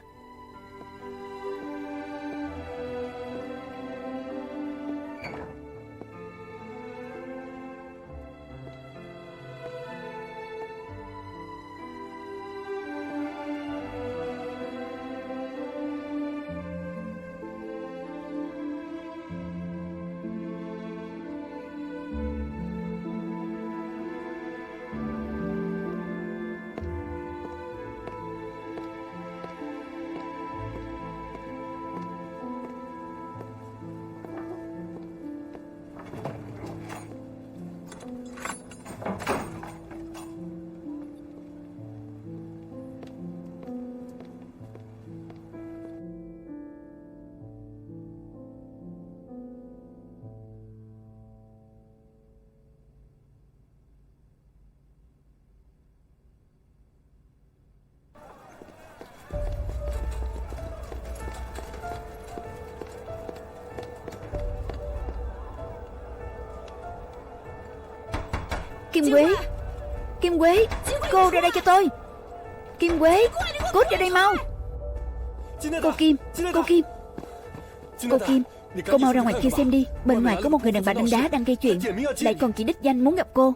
Kim Quế, Kim Quế, cô ra đây cho tôi. Kim Quế, cút ra đây mau. Cô Kim, cô Kim, cô Kim, cô mau ra ngoài kia xem đi. Bên ngoài có một người đàn bà đánh đá đang gây chuyện, lại còn chỉ đích danh muốn gặp cô.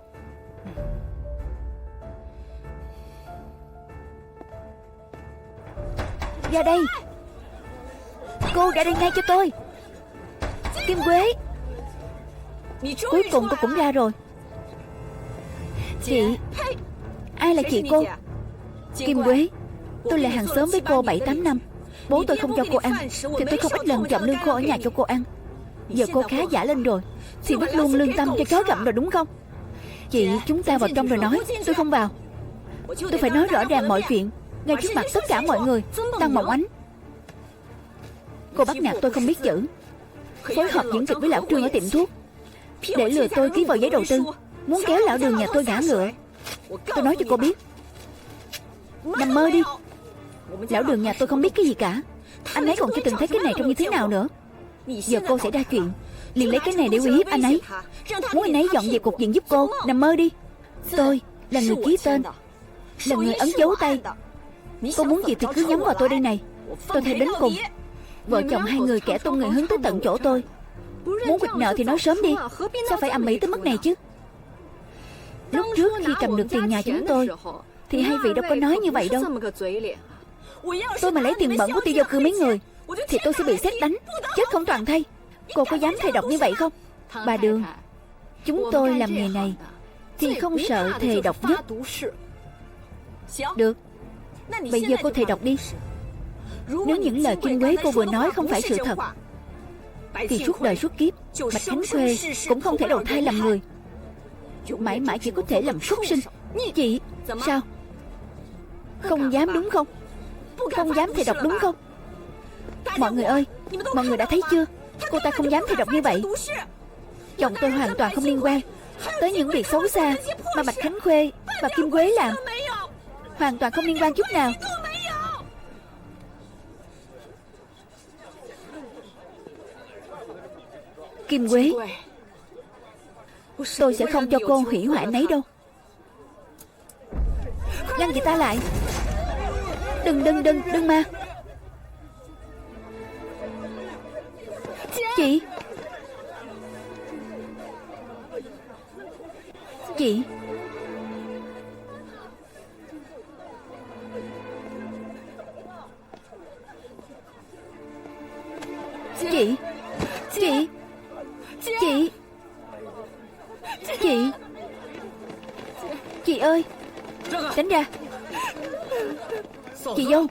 Ra đây. Cô ra đây ngay cho tôi. Kim Quế, cuối cùng cô cũng ra rồi. Chị, ai là chị cô? Kim Quế, tôi là hàng xóm với cô 7-8 năm. Bố tôi không cho cô ăn thì tôi không ít lần trộm lương khô ở nhà cho cô ăn. Giờ cô khá giả lên rồi thì bắt luôn lương tâm cho chó gặm rồi đúng không? Chị, chúng ta vào trong rồi nói. Tôi không vào. Tôi phải nói rõ ràng mọi chuyện ngay trước mặt tất cả mọi người. Tăng Mộng Ánh, cô bắt nạt tôi không biết chữ. phối hợp diễn kịch với lão Trương ở tiệm thuốc, để lừa tôi ký vào giấy đầu tư, muốn kéo lão Đường nhà tôi ngã ngựa. Tôi nói cho cô biết, nằm mơ đi. Lão Đường nhà tôi không biết cái gì cả. Anh ấy còn chưa từng thấy cái này trông như thế nào nữa. Giờ cô xảy ra chuyện, liền lấy cái này để uy hiếp anh ấy, muốn anh ấy dọn dẹp cục diện giúp cô. Nằm mơ đi. Tôi là người ký tên, là người ấn dấu tay. Cô muốn gì thì cứ nhắm vào tôi đây này. Tôi theo đến cùng. Vợ chồng hai người kẻ tung người hướng tới tận chỗ tôi. Muốn quỵt nợ thì nói sớm đi, sao phải ầm ĩ tới mức này chứ? Lúc trước khi cầm được tiền nhà chúng tôi thì hai vị đâu có nói như vậy đâu. Tôi mà lấy tiền bẩn của tiêu giao cư mấy người thì tôi sẽ bị sét đánh, chết không toàn thây. Cô có dám thề độc như vậy không? Bà Đường, chúng tôi làm nghề này thì không sợ thề độc nhất. Được, bây giờ cô thề độc đi. Nếu những lời Kim Quế cô vừa nói không phải sự thật thì suốt đời suốt kiếp Bạch Khánh Khuê cũng không thể đầu thai làm người, mãi mãi chỉ có thể làm súc sinh. Chị, sao? Không dám đúng không? Không dám thề độc đúng không? Mọi người ơi, mọi người đã thấy chưa? Cô ta không dám thề độc như vậy. Chồng tôi hoàn toàn không liên quan tới những việc xấu xa mà Bạch Khánh Khuê và Kim Quế làm. Hoàn toàn không liên quan chút nào. Kim Quế, tôi sẽ không cho cô hủy hoại nấy đâu. Ngăn chị ta lại. Đừng mà. Chị. Chị. Chị. Chị. Chị. Chị. Chị ơi, tránh ra. Chị dâu.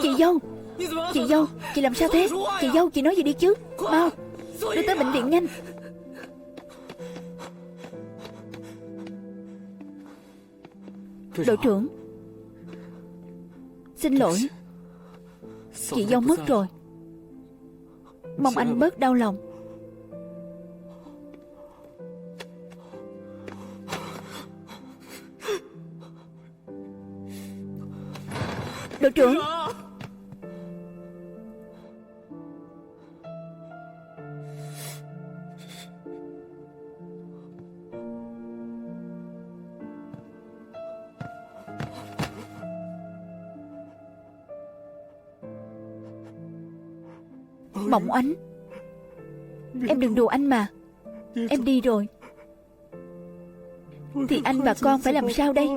Chị dâu. Chị dâu, chị làm sao thế? Chị dâu, chị nói gì đi chứ? Mau, đưa tới bệnh viện nhanh. Đội trưởng, xin lỗi. Chị dâu mất rồi. Mong anh bớt đau lòng. Đội trưởng. Mộng Ánh, em đừng đùa anh mà. Em đi rồi thì anh và con phải làm sao đây?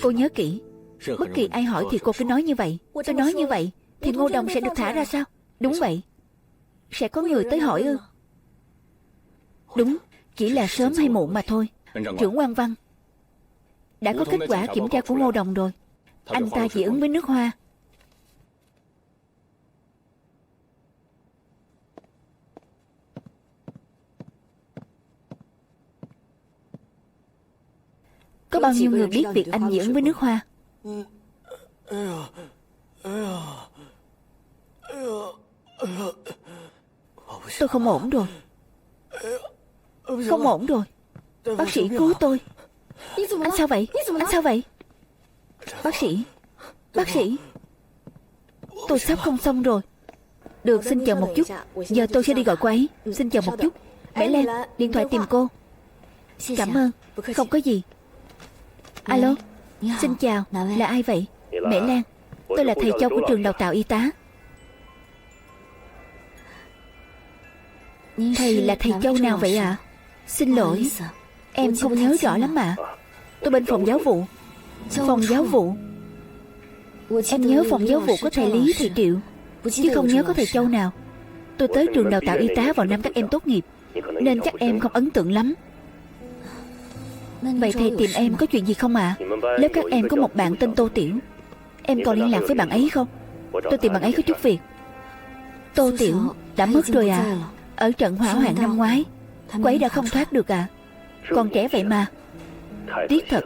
Cô nhớ kỹ, bất kỳ ai hỏi thì cô cứ nói như vậy. Tôi nói như vậy thì Ngô Đồng sẽ được thả ra sao? Đúng vậy. Sẽ có người tới hỏi ư? Đúng, chỉ là sớm hay muộn mà thôi. Trưởng quan Văn đã có kết quả kiểm tra của Ngô Đồng rồi. Anh ta dị ứng với nước hoa. Có bao nhiêu người biết việc anh dị ứng với nước hoa? Tôi không ổn rồi. Không ổn rồi. Bác sĩ cứu tôi. Anh sao vậy? Anh sao vậy? Bác sĩ. Bác sĩ. Tôi sắp không xong rồi. Được, xin chờ một chút. Giờ tôi sẽ đi gọi cô ấy. Xin chờ một chút. Mẹ Lan, điện thoại tìm cô. Cảm ơn. Không có gì. Alo. Xin chào. Là ai vậy? Mẹ Lan. Tôi là thầy Châu của trường đào tạo y tá. Thầy là thầy Châu nào vậy ạ? Xin lỗi, em không nhớ rõ lắm ạ. Tôi bên phòng giáo vụ. Phòng giáo vụ. Em nhớ phòng giáo vụ có thầy Lý, thầy Triệu, chứ không nhớ có thầy Châu nào. Tôi tới trường đào tạo y tá vào năm các em tốt nghiệp, nên chắc em không ấn tượng lắm. Vậy thầy tìm em có chuyện gì không ạ? Lớp các em có một bạn tên Tô Tiểu. Em còn liên lạc với bạn ấy không? Tôi tìm bạn ấy có chút việc. Tô Tiểu đã mất rồi à? Ở trận hỏa hoạn năm ngoái. Cô ấy đã không thoát được à? Còn trẻ vậy mà. Tiếc thật.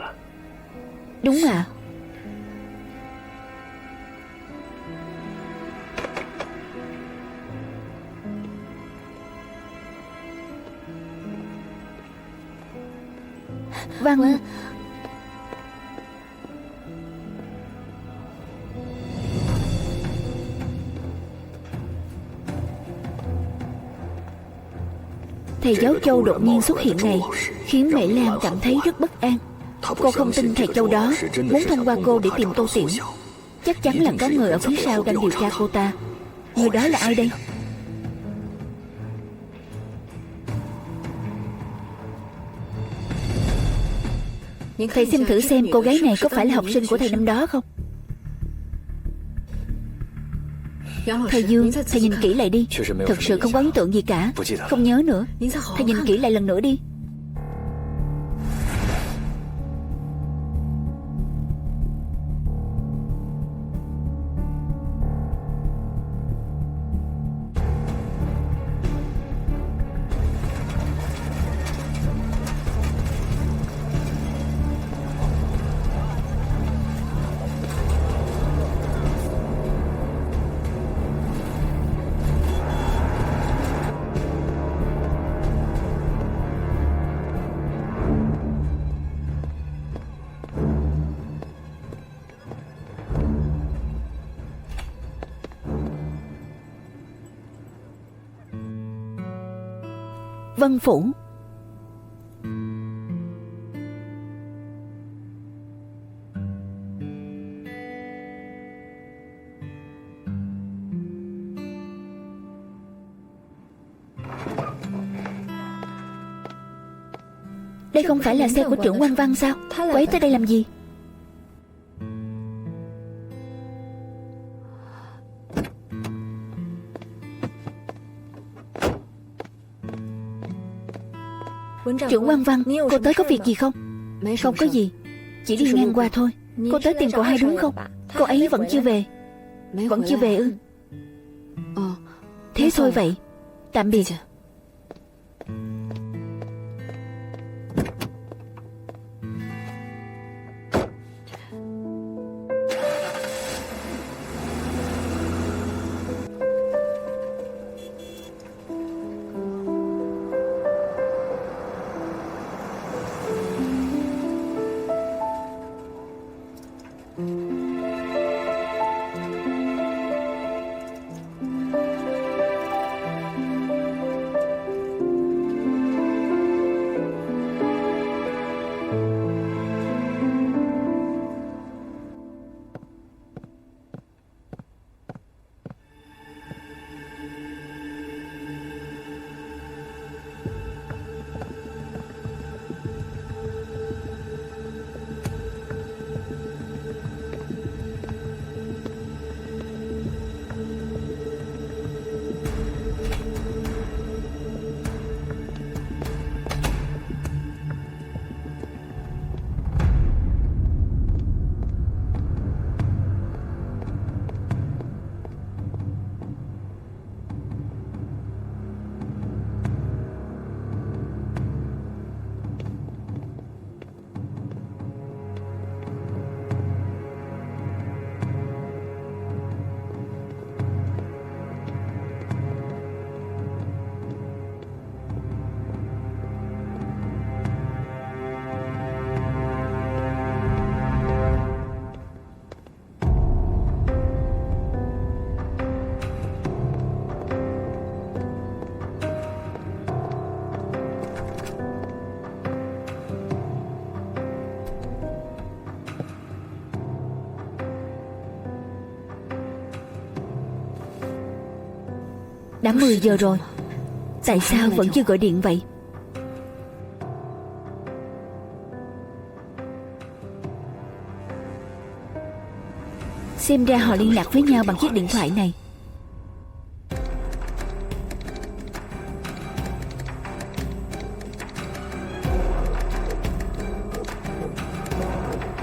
Đúng à. Văn. Thầy giáo Châu đột nhiên xuất hiện này khiến Mễ Lan cảm thấy rất bất an. Cô không tin thầy Châu đó muốn thông qua cô để tìm Tô Tiểu. Chắc chắn là có người ở phía sau đang điều tra cô ta. Người đó là ai đây? Thầy xem thử xem cô gái này có phải là học sinh của thầy năm đó không? Thầy Dương, thầy nhìn kỹ lại đi. Thật sự không có ấn tượng gì cả. Không nhớ nữa. Thầy nhìn kỹ lại lần nữa đi. Vân Phủ. Đây không phải là xe của trưởng Quan Văn sao? Cô ấy tới đây làm gì? Trưởng Quan Văn, cô tới có việc gì không? Không có gì, chỉ đi ngang qua thôi. Cô tới tìm cậu hai đúng không? Cô ấy vẫn chưa về. Vẫn chưa về ư? Thế thôi vậy. Tạm biệt. Đã 10 giờ rồi. Tại sao vẫn chưa gọi điện vậy? Xem ra họ liên lạc với nhau bằng chiếc điện thoại này.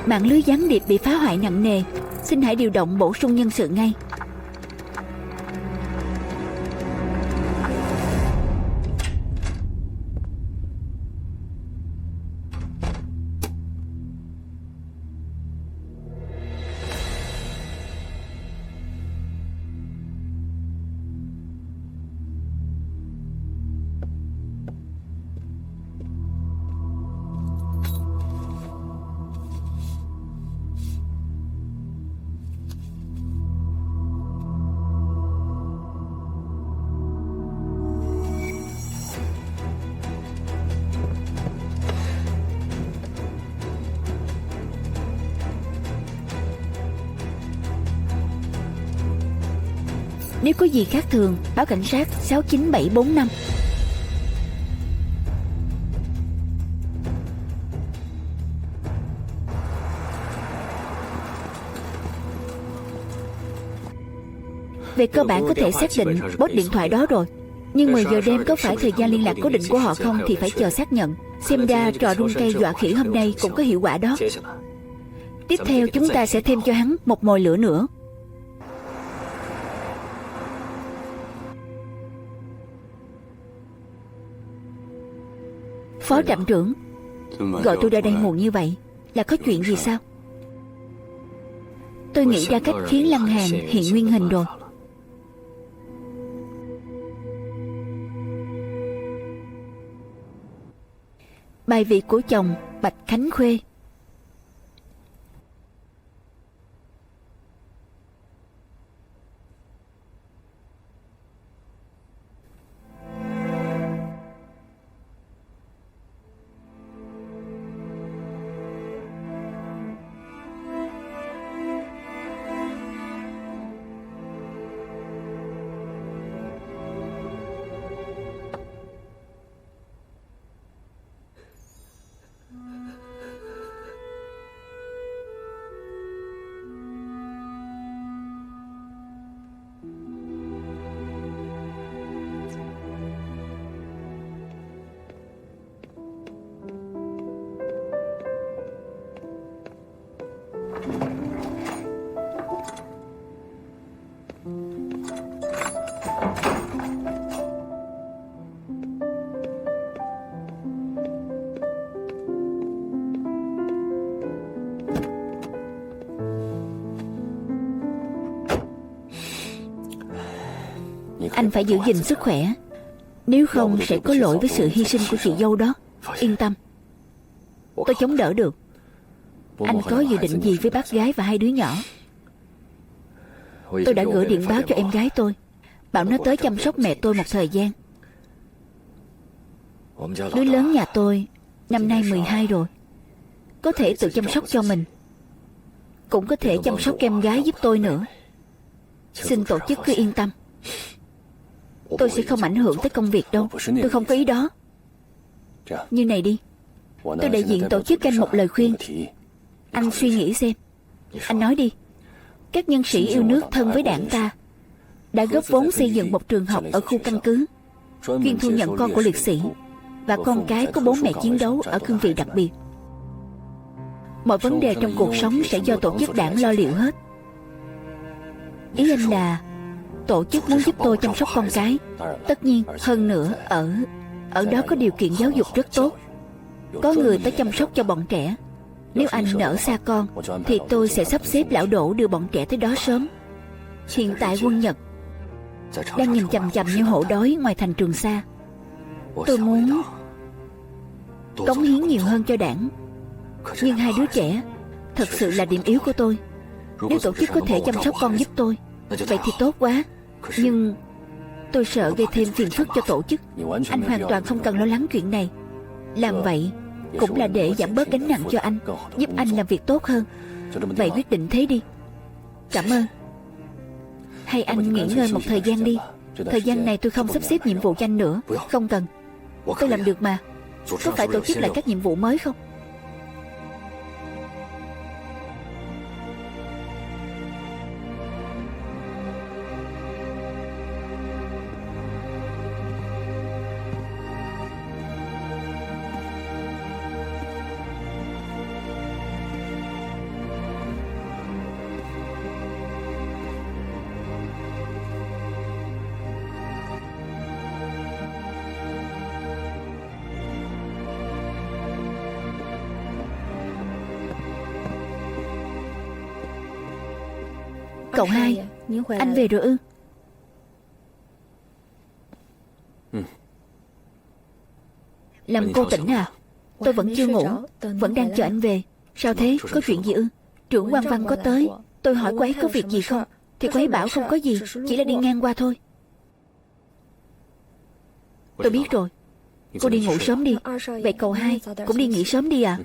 Mạng lưới gián điệp bị phá hoại nặng nề. Xin hãy điều động bổ sung nhân sự ngay. Nếu có gì khác thường, báo cảnh sát 69745. Về cơ bản có thể xác định bốt điện thoại đó rồi. Nhưng 10 giờ đêm có phải thời gian liên lạc cố định của họ không thì phải chờ xác nhận. Xem ra trò rung cây dọa khỉ hôm nay cũng có hiệu quả đó. Tiếp theo chúng ta sẽ thêm cho hắn một mồi lửa nữa. Phó trạm trưởng, gọi tôi ra đây muộn như vậy là có chuyện gì sao? Tôi nghĩ ra cách khiến Lăng Hàn hiện nguyên hình rồi. Bài vị của chồng Bạch Khánh Khuê. Anh phải giữ gìn sức khỏe, nếu không sẽ có lỗi với sự hy sinh của chị dâu đó. Yên tâm, tôi chống đỡ được. Anh có dự định gì với bác gái và hai đứa nhỏ? Tôi đã gửi điện báo cho em gái tôi, bảo nó tới chăm sóc mẹ tôi một thời gian. Đứa lớn nhà tôi năm nay 12 rồi, có thể tự chăm sóc cho mình, cũng có thể chăm sóc em gái giúp tôi nữa. Xin tổ chức cứ yên tâm, tôi sẽ không ảnh hưởng tới công việc đâu. Tôi không có ý đó. Như này đi, tôi đại diện tổ chức anh một lời khuyên. Anh suy nghĩ xem. Anh nói đi. Các nhân sĩ yêu nước thân với đảng ta đã góp vốn xây dựng một trường học ở khu căn cứ, chuyên thu nhận con của liệt sĩ và con cái có bố mẹ chiến đấu ở cương vị đặc biệt. Mọi vấn đề trong cuộc sống sẽ do tổ chức đảng lo liệu hết. Ý anh là tổ chức muốn giúp tôi chăm sóc con cái. Tất nhiên, hơn nữa ở đó có điều kiện giáo dục rất tốt, có người tới chăm sóc cho bọn trẻ. Nếu anh nỡ xa con thì tôi sẽ sắp xếp lão Đỗ đưa bọn trẻ tới đó sớm. Hiện tại quân Nhật đang nhìn chằm chằm như hổ đói ngoài thành Trường Sa. Tôi muốn cống hiến nhiều hơn cho đảng, nhưng hai đứa trẻ thật sự là điểm yếu của tôi. Nếu tổ chức có thể chăm sóc con giúp tôi, vậy thì tốt quá. Nhưng tôi sợ gây thêm phiền phức cho tổ chức. Anh hoàn toàn không cần lo lắng chuyện này. Làm vậy cũng là để giảm bớt gánh nặng cho anh, giúp anh làm việc tốt hơn. Vậy quyết định thế đi. Cảm ơn. Hay anh nghỉ ngơi một thời gian đi. Thời gian này tôi không sắp xếp nhiệm vụ cho anh nữa. Không cần, tôi làm được mà. Có phải tổ chức lại các nhiệm vụ mới không? Cậu hai, anh về rồi ư? Làm cô tỉnh à? Tôi vẫn chưa ngủ, vẫn đang chờ anh về. Sao thế, có chuyện gì ư? Trưởng Quan Văn có tới. Tôi hỏi cô ấy có việc gì không, thì cô ấy bảo không có gì, chỉ là đi ngang qua thôi. Tôi biết rồi. Cô đi ngủ sớm đi. Vậy cậu hai cũng đi nghỉ sớm đi à?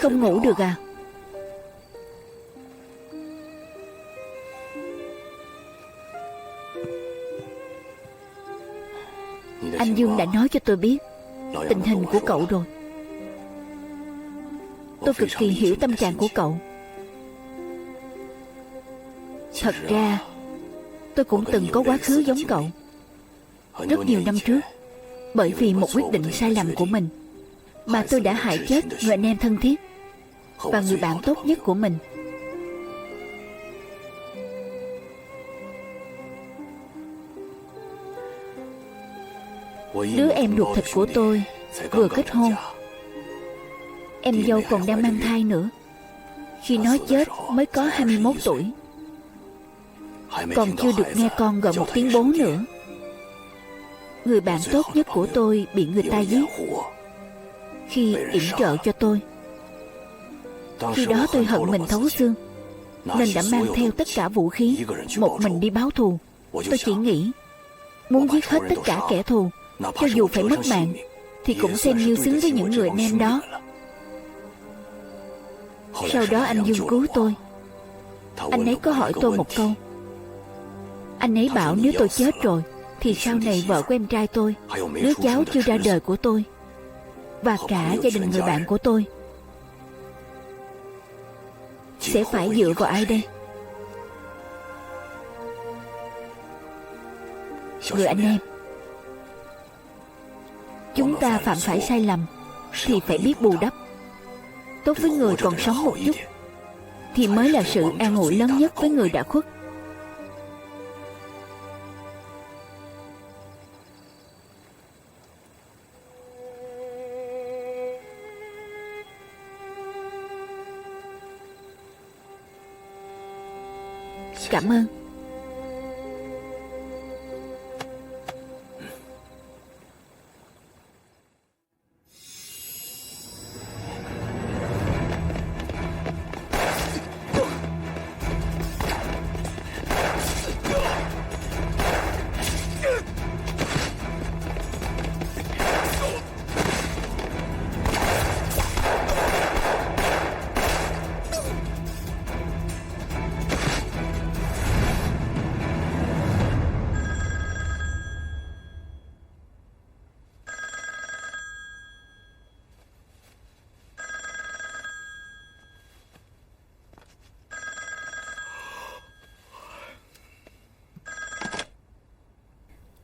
không ngủ được à? Anh Dương đã nói cho tôi biết tình hình của cậu rồi. Tôi cực kỳ hiểu tâm trạng của cậu. Thật ra tôi cũng từng có quá khứ giống cậu. Rất nhiều năm trước, bởi vì một quyết định sai lầm của mình mà tôi đã hại chết người anh em thân thiết và người bạn tốt nhất của mình. Đứa em ruột thịt của tôi vừa kết hôn, em dâu còn đang mang thai nữa. Khi nó chết mới có 21 tuổi, còn chưa được nghe con gọi một tiếng bố nữa. Người bạn tốt nhất của tôi bị người ta giết khi yểm trợ cho tôi. Khi đó tôi hận mình thấu xương, nên đã mang theo tất cả vũ khí, một mình đi báo thù. Tôi chỉ nghĩ muốn giết hết tất cả kẻ thù, cho dù phải mất mạng thì cũng xem như xứng với những người anh em đó. Sau đó anh Dương cứu tôi. Anh ấy có hỏi tôi một câu. Anh ấy bảo nếu tôi chết rồi thì sau này vợ của em trai tôi, đứa cháu chưa ra đời của tôi và cả gia đình người bạn của tôi sẽ phải dựa vào ai đây? Người anh em. Chúng ta phạm phải sai lầm thì phải biết bù đắp. Tốt với người còn sống một chút thì mới là sự an ủi lớn nhất với người đã khuất. Cảm ơn.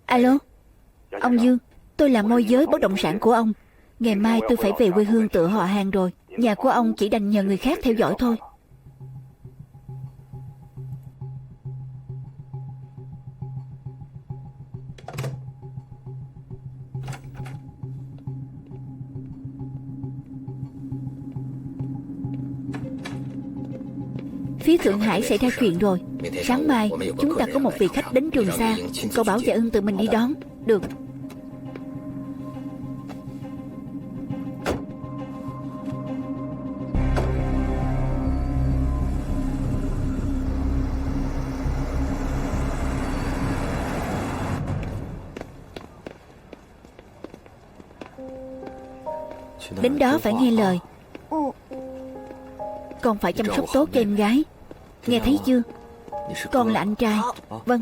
Alo, ông Dương, tôi là môi giới bất động sản của ông. Ngày mai tôi phải về quê hương tựa họ hàng rồi. Nhà của ông chỉ đành nhờ người khác theo dõi thôi. Phía Thượng Hải xảy ra chuyện rồi. Sáng mai chúng ta có một vị khách đến Trường Sa. Cậu bảo Dạ Ưng tự mình đi đón. Được. Đến đó phải nghe lời. Con phải chăm sóc tốt cho em gái. Nghe thấy chưa? Con là anh trai. Vâng.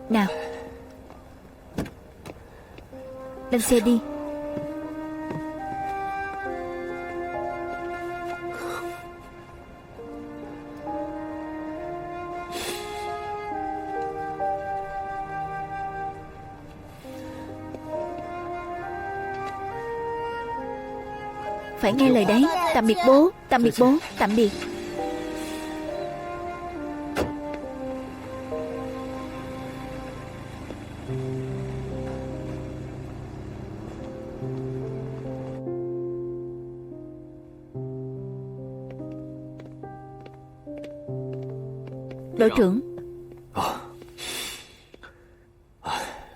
Nào, lên xe đi. Phải nghe lời đấy. Tạm biệt bố. Tạm biệt bố. Tạm biệt. Đội trưởng.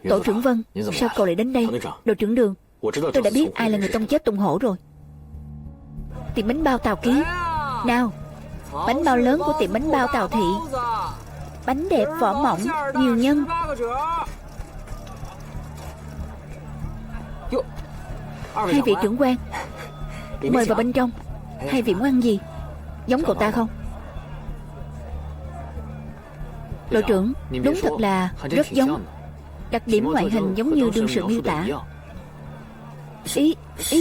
Tổ trưởng Vân, sao cậu lại đến đây? Đội trưởng Đường, tôi đã biết ai là người tông chết Tùng Hổ rồi. tiệm bánh bao Tào Ký. Nào, bánh bao lớn của tiệm bánh bao Tào Thị. Bánh đẹp vỏ mỏng, nhiều nhân. Hai vị trưởng quan, mời vào bên trong. Hai vị muốn ăn gì? Giống cậu ta không? Đội trưởng, đúng thật là rất giống. Đặc điểm ngoại hình giống như đương sự miêu tả. Ý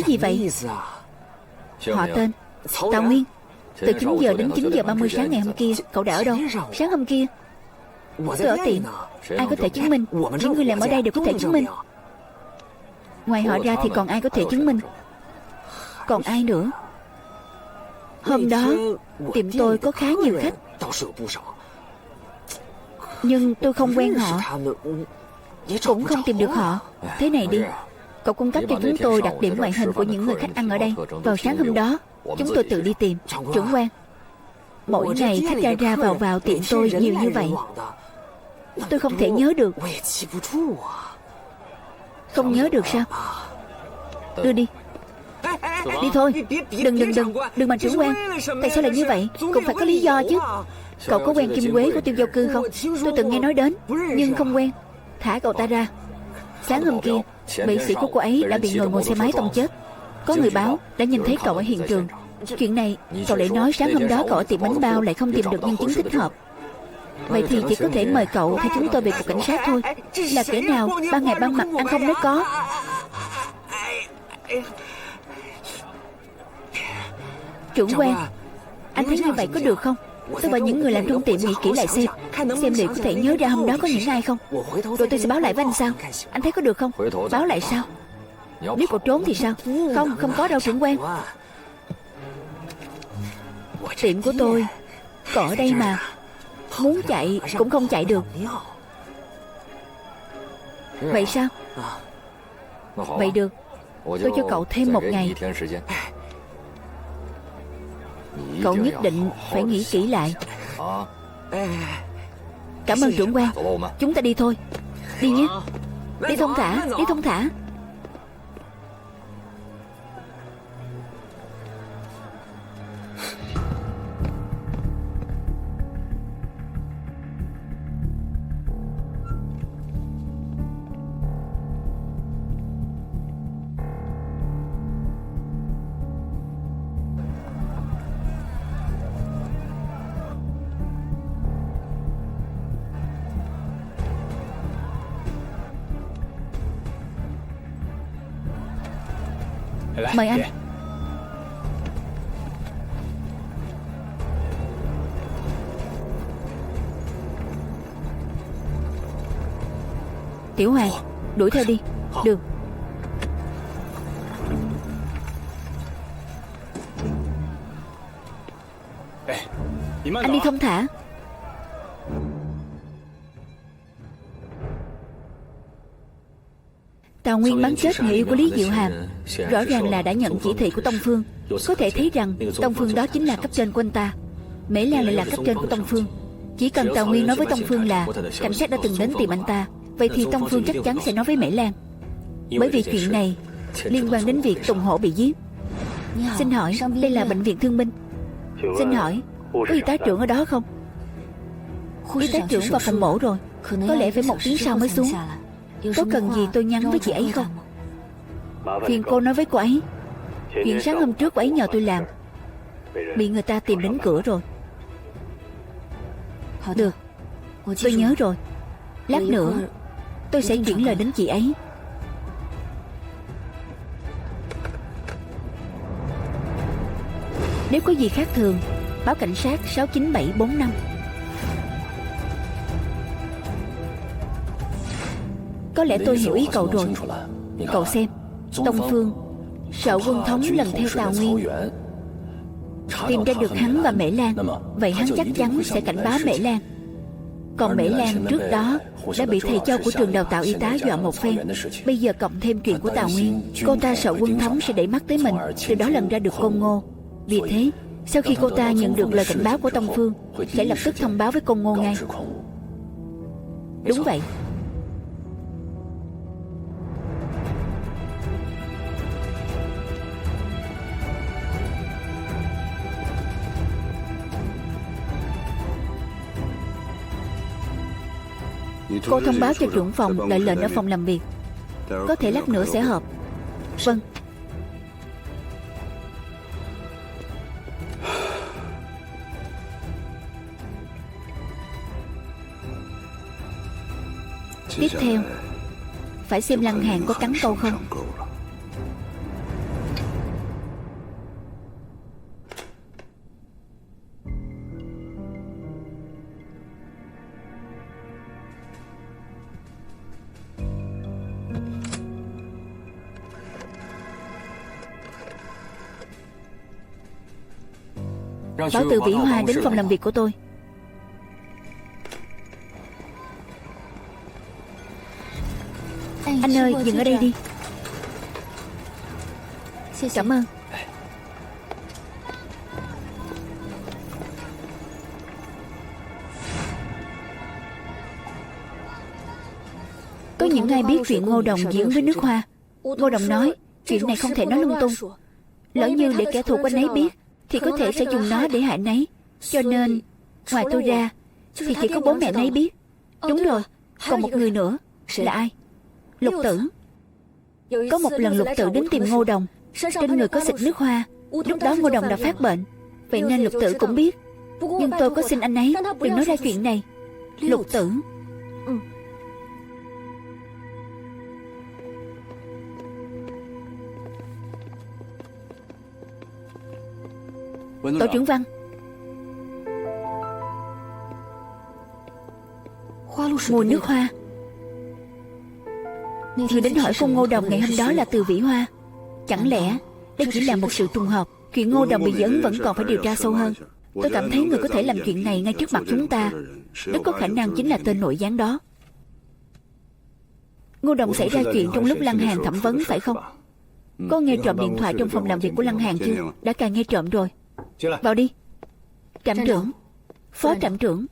gì vậy? Họ tên Tào Nguyên. Từ 9 giờ đến 9 giờ 30 sáng ngày hôm kia, cậu đã ở đâu? Sáng hôm kia tôi ở tiệm. Ai có thể chứng minh? Những người làm ở đây đều có thể chứng minh. Ngoài họ ra thì còn ai có thể chứng minh? Còn ai nữa? Hôm đó tiệm tôi có khá nhiều khách, nhưng tôi không quen họ, cũng không tìm được họ. Thế này đi, cậu cung cấp cho chúng tôi đặc điểm ngoại hình của những người khách ăn ở đây. Vào sáng hôm đó chúng tôi tự đi tìm. Trưởng quan, mỗi ngày khách ra vào tiệm tôi nhiều như vậy, tôi không thể nhớ được. Không nhớ được sao? Đưa đi. Đi thôi. Đừng mà trưởng quan. Tại sao lại như vậy? Cũng phải có lý do chứ. Cậu có quen Kim Quế của Tiêu Giao Cư không? Tôi từng nghe nói đến, nhưng không quen. Thả cậu ta ra. Sáng hôm kia, mỹ sĩ của cô ấy đã bị người ngồi xe máy tông chết. Có người báo đã nhìn thấy cậu ở hiện trường. Chuyện này cậu lại nói sáng hôm đó cậu ở tiệm bánh bao lại không tìm được nhân chứng thích hợp. Vậy thì chỉ có thể mời cậu hay chúng tôi về cục cảnh sát thôi. Là kẻ nào ban ngày ban mặt ăn không nói có. Trưởng quan, anh thấy như vậy có được không? Tôi và những người làm trong tiệm nghĩ kỹ lại xem liệu có thể nhớ ra hôm đó có những ai không. Rồi tôi sẽ báo lại với anh sau. Anh thấy có được không? Báo lại sao? Nếu cậu trốn thì sao? Không có đâu trưởng quan. Tiệm của tôi có ở đây mà. Muốn chạy cũng không chạy được. Vậy sao? Vậy được, tôi cho cậu thêm một ngày. Cậu nhất định phải nghĩ kỹ lại. Cảm ơn trưởng quan. Chúng ta đi thôi. Đi nhé. Đi thông thả. Đi thông thả. Mời anh. Tiểu Hoàng, đuổi theo đi. Được. Anh đi thông thả. Tào Nguyên bắn chết người yêu của Lý Diệu Hàm, rõ ràng là đã nhận chỉ thị của Tông Phương. Có thể thấy rằng Tông Phương đó chính là cấp trên của anh ta. Mễ Lan lại là cấp trên của Tông Phương. Chỉ cần Tào Nguyên nói với Tông Phương là cảnh sát đã từng đến tìm anh ta, vậy thì Tông Phương chắc chắn sẽ nói với Mễ Lan. Bởi vì chuyện này liên quan đến việc Tùng Hổ bị giết. Xin hỏi, đây là bệnh viện thương binh. Xin hỏi, có y tá trưởng ở đó không? Y tá trưởng vào phòng mổ rồi, có lẽ phải 1 tiếng sau mới xuống. Có cần gì tôi nhắn với chị ấy không? Phiền cô nói với cô ấy, chuyện sáng hôm trước cô ấy nhờ tôi làm bị người ta tìm đến cửa rồi. Được, tôi nhớ rồi. Lát nữa tôi sẽ chuyển lời đến chị ấy. Nếu có gì khác thường, báo cảnh sát 69745. Có lẽ tôi hiểu ý cậu rồi. Cậu xem, Tông Phương, Sở Quân Thống lần theo Tào Nguyên, tìm ra được hắn và Mễ Lan. Vậy hắn chắc chắn sẽ cảnh báo Mễ Lan. Còn Mễ Lan trước đó đã bị thầy Châu của trường đào tạo y tá dọa một phen. Bây giờ cộng thêm chuyện của Tào Nguyên, cô ta sợ Quân Thống sẽ đẩy mắt tới mình, từ đó lần ra được Côn Ngô. Vì thế, sau khi cô ta nhận được lời cảnh báo của Tông Phương, sẽ lập tức thông báo với Côn Ngô ngay. Đúng vậy. Cô thông báo cho trưởng phòng đợi lệnh ở phòng làm việc. Có thể lát nữa sẽ họp. Vâng. Tiếp theo phải xem Lăng Hàn có cắn câu không. Bảo Từ Vĩ Hoa đến phòng làm việc của tôi. Anh ơi, dừng ở đây đi. Cảm ơn. Có những ai biết chuyện Ngô Đồng diễn với nước hoa? Ngô Đồng nói chuyện này không thể nói lung tung. Lỡ như để kẻ thù của anh ấy biết thì có thể sẽ dùng nó để hại anh ấy. Cho nên ngoài tôi ra thì chỉ có bố mẹ anh ấy biết. Đúng rồi. Còn một người nữa. Là ai? Lục Tử. Có một lần Lục Tử đến tìm Ngô Đồng. Trên người có xịt nước hoa. Lúc đó Ngô Đồng đã phát bệnh. Vậy nên Lục Tử cũng biết. Nhưng tôi có xin anh ấy đừng nói ra chuyện này. Lục Tử. Tổ trưởng Văn. Mùi nước hoa. Người đến hỏi cô Ngô Đồng ngày hôm đó là Từ Vĩ Hoa. Chẳng lẽ đây chỉ là một sự trùng hợp? Chuyện Ngô Đồng bị giỡn vẫn còn phải điều tra sâu hơn. Tôi cảm thấy người có thể làm chuyện này ngay trước mặt chúng ta rất có khả năng chính là tên nội gián đó. Ngô Đồng xảy ra chuyện trong lúc Lăng Hàn thẩm vấn phải không? Có nghe trộm điện thoại trong phòng làm việc của Lăng Hàn chưa? Đã cài nghe trộm rồi. Vào đi. Trạm trưởng. Phó trạm trưởng.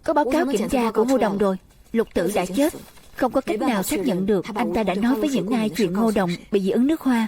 Có báo cáo kiểm tra của Ngô Đồng rồi. Lục Tử đã chết. Không có cách nào xác nhận được anh ta đã nói với những ai chuyện Ngô Đồng bị dị ứng nước hoa.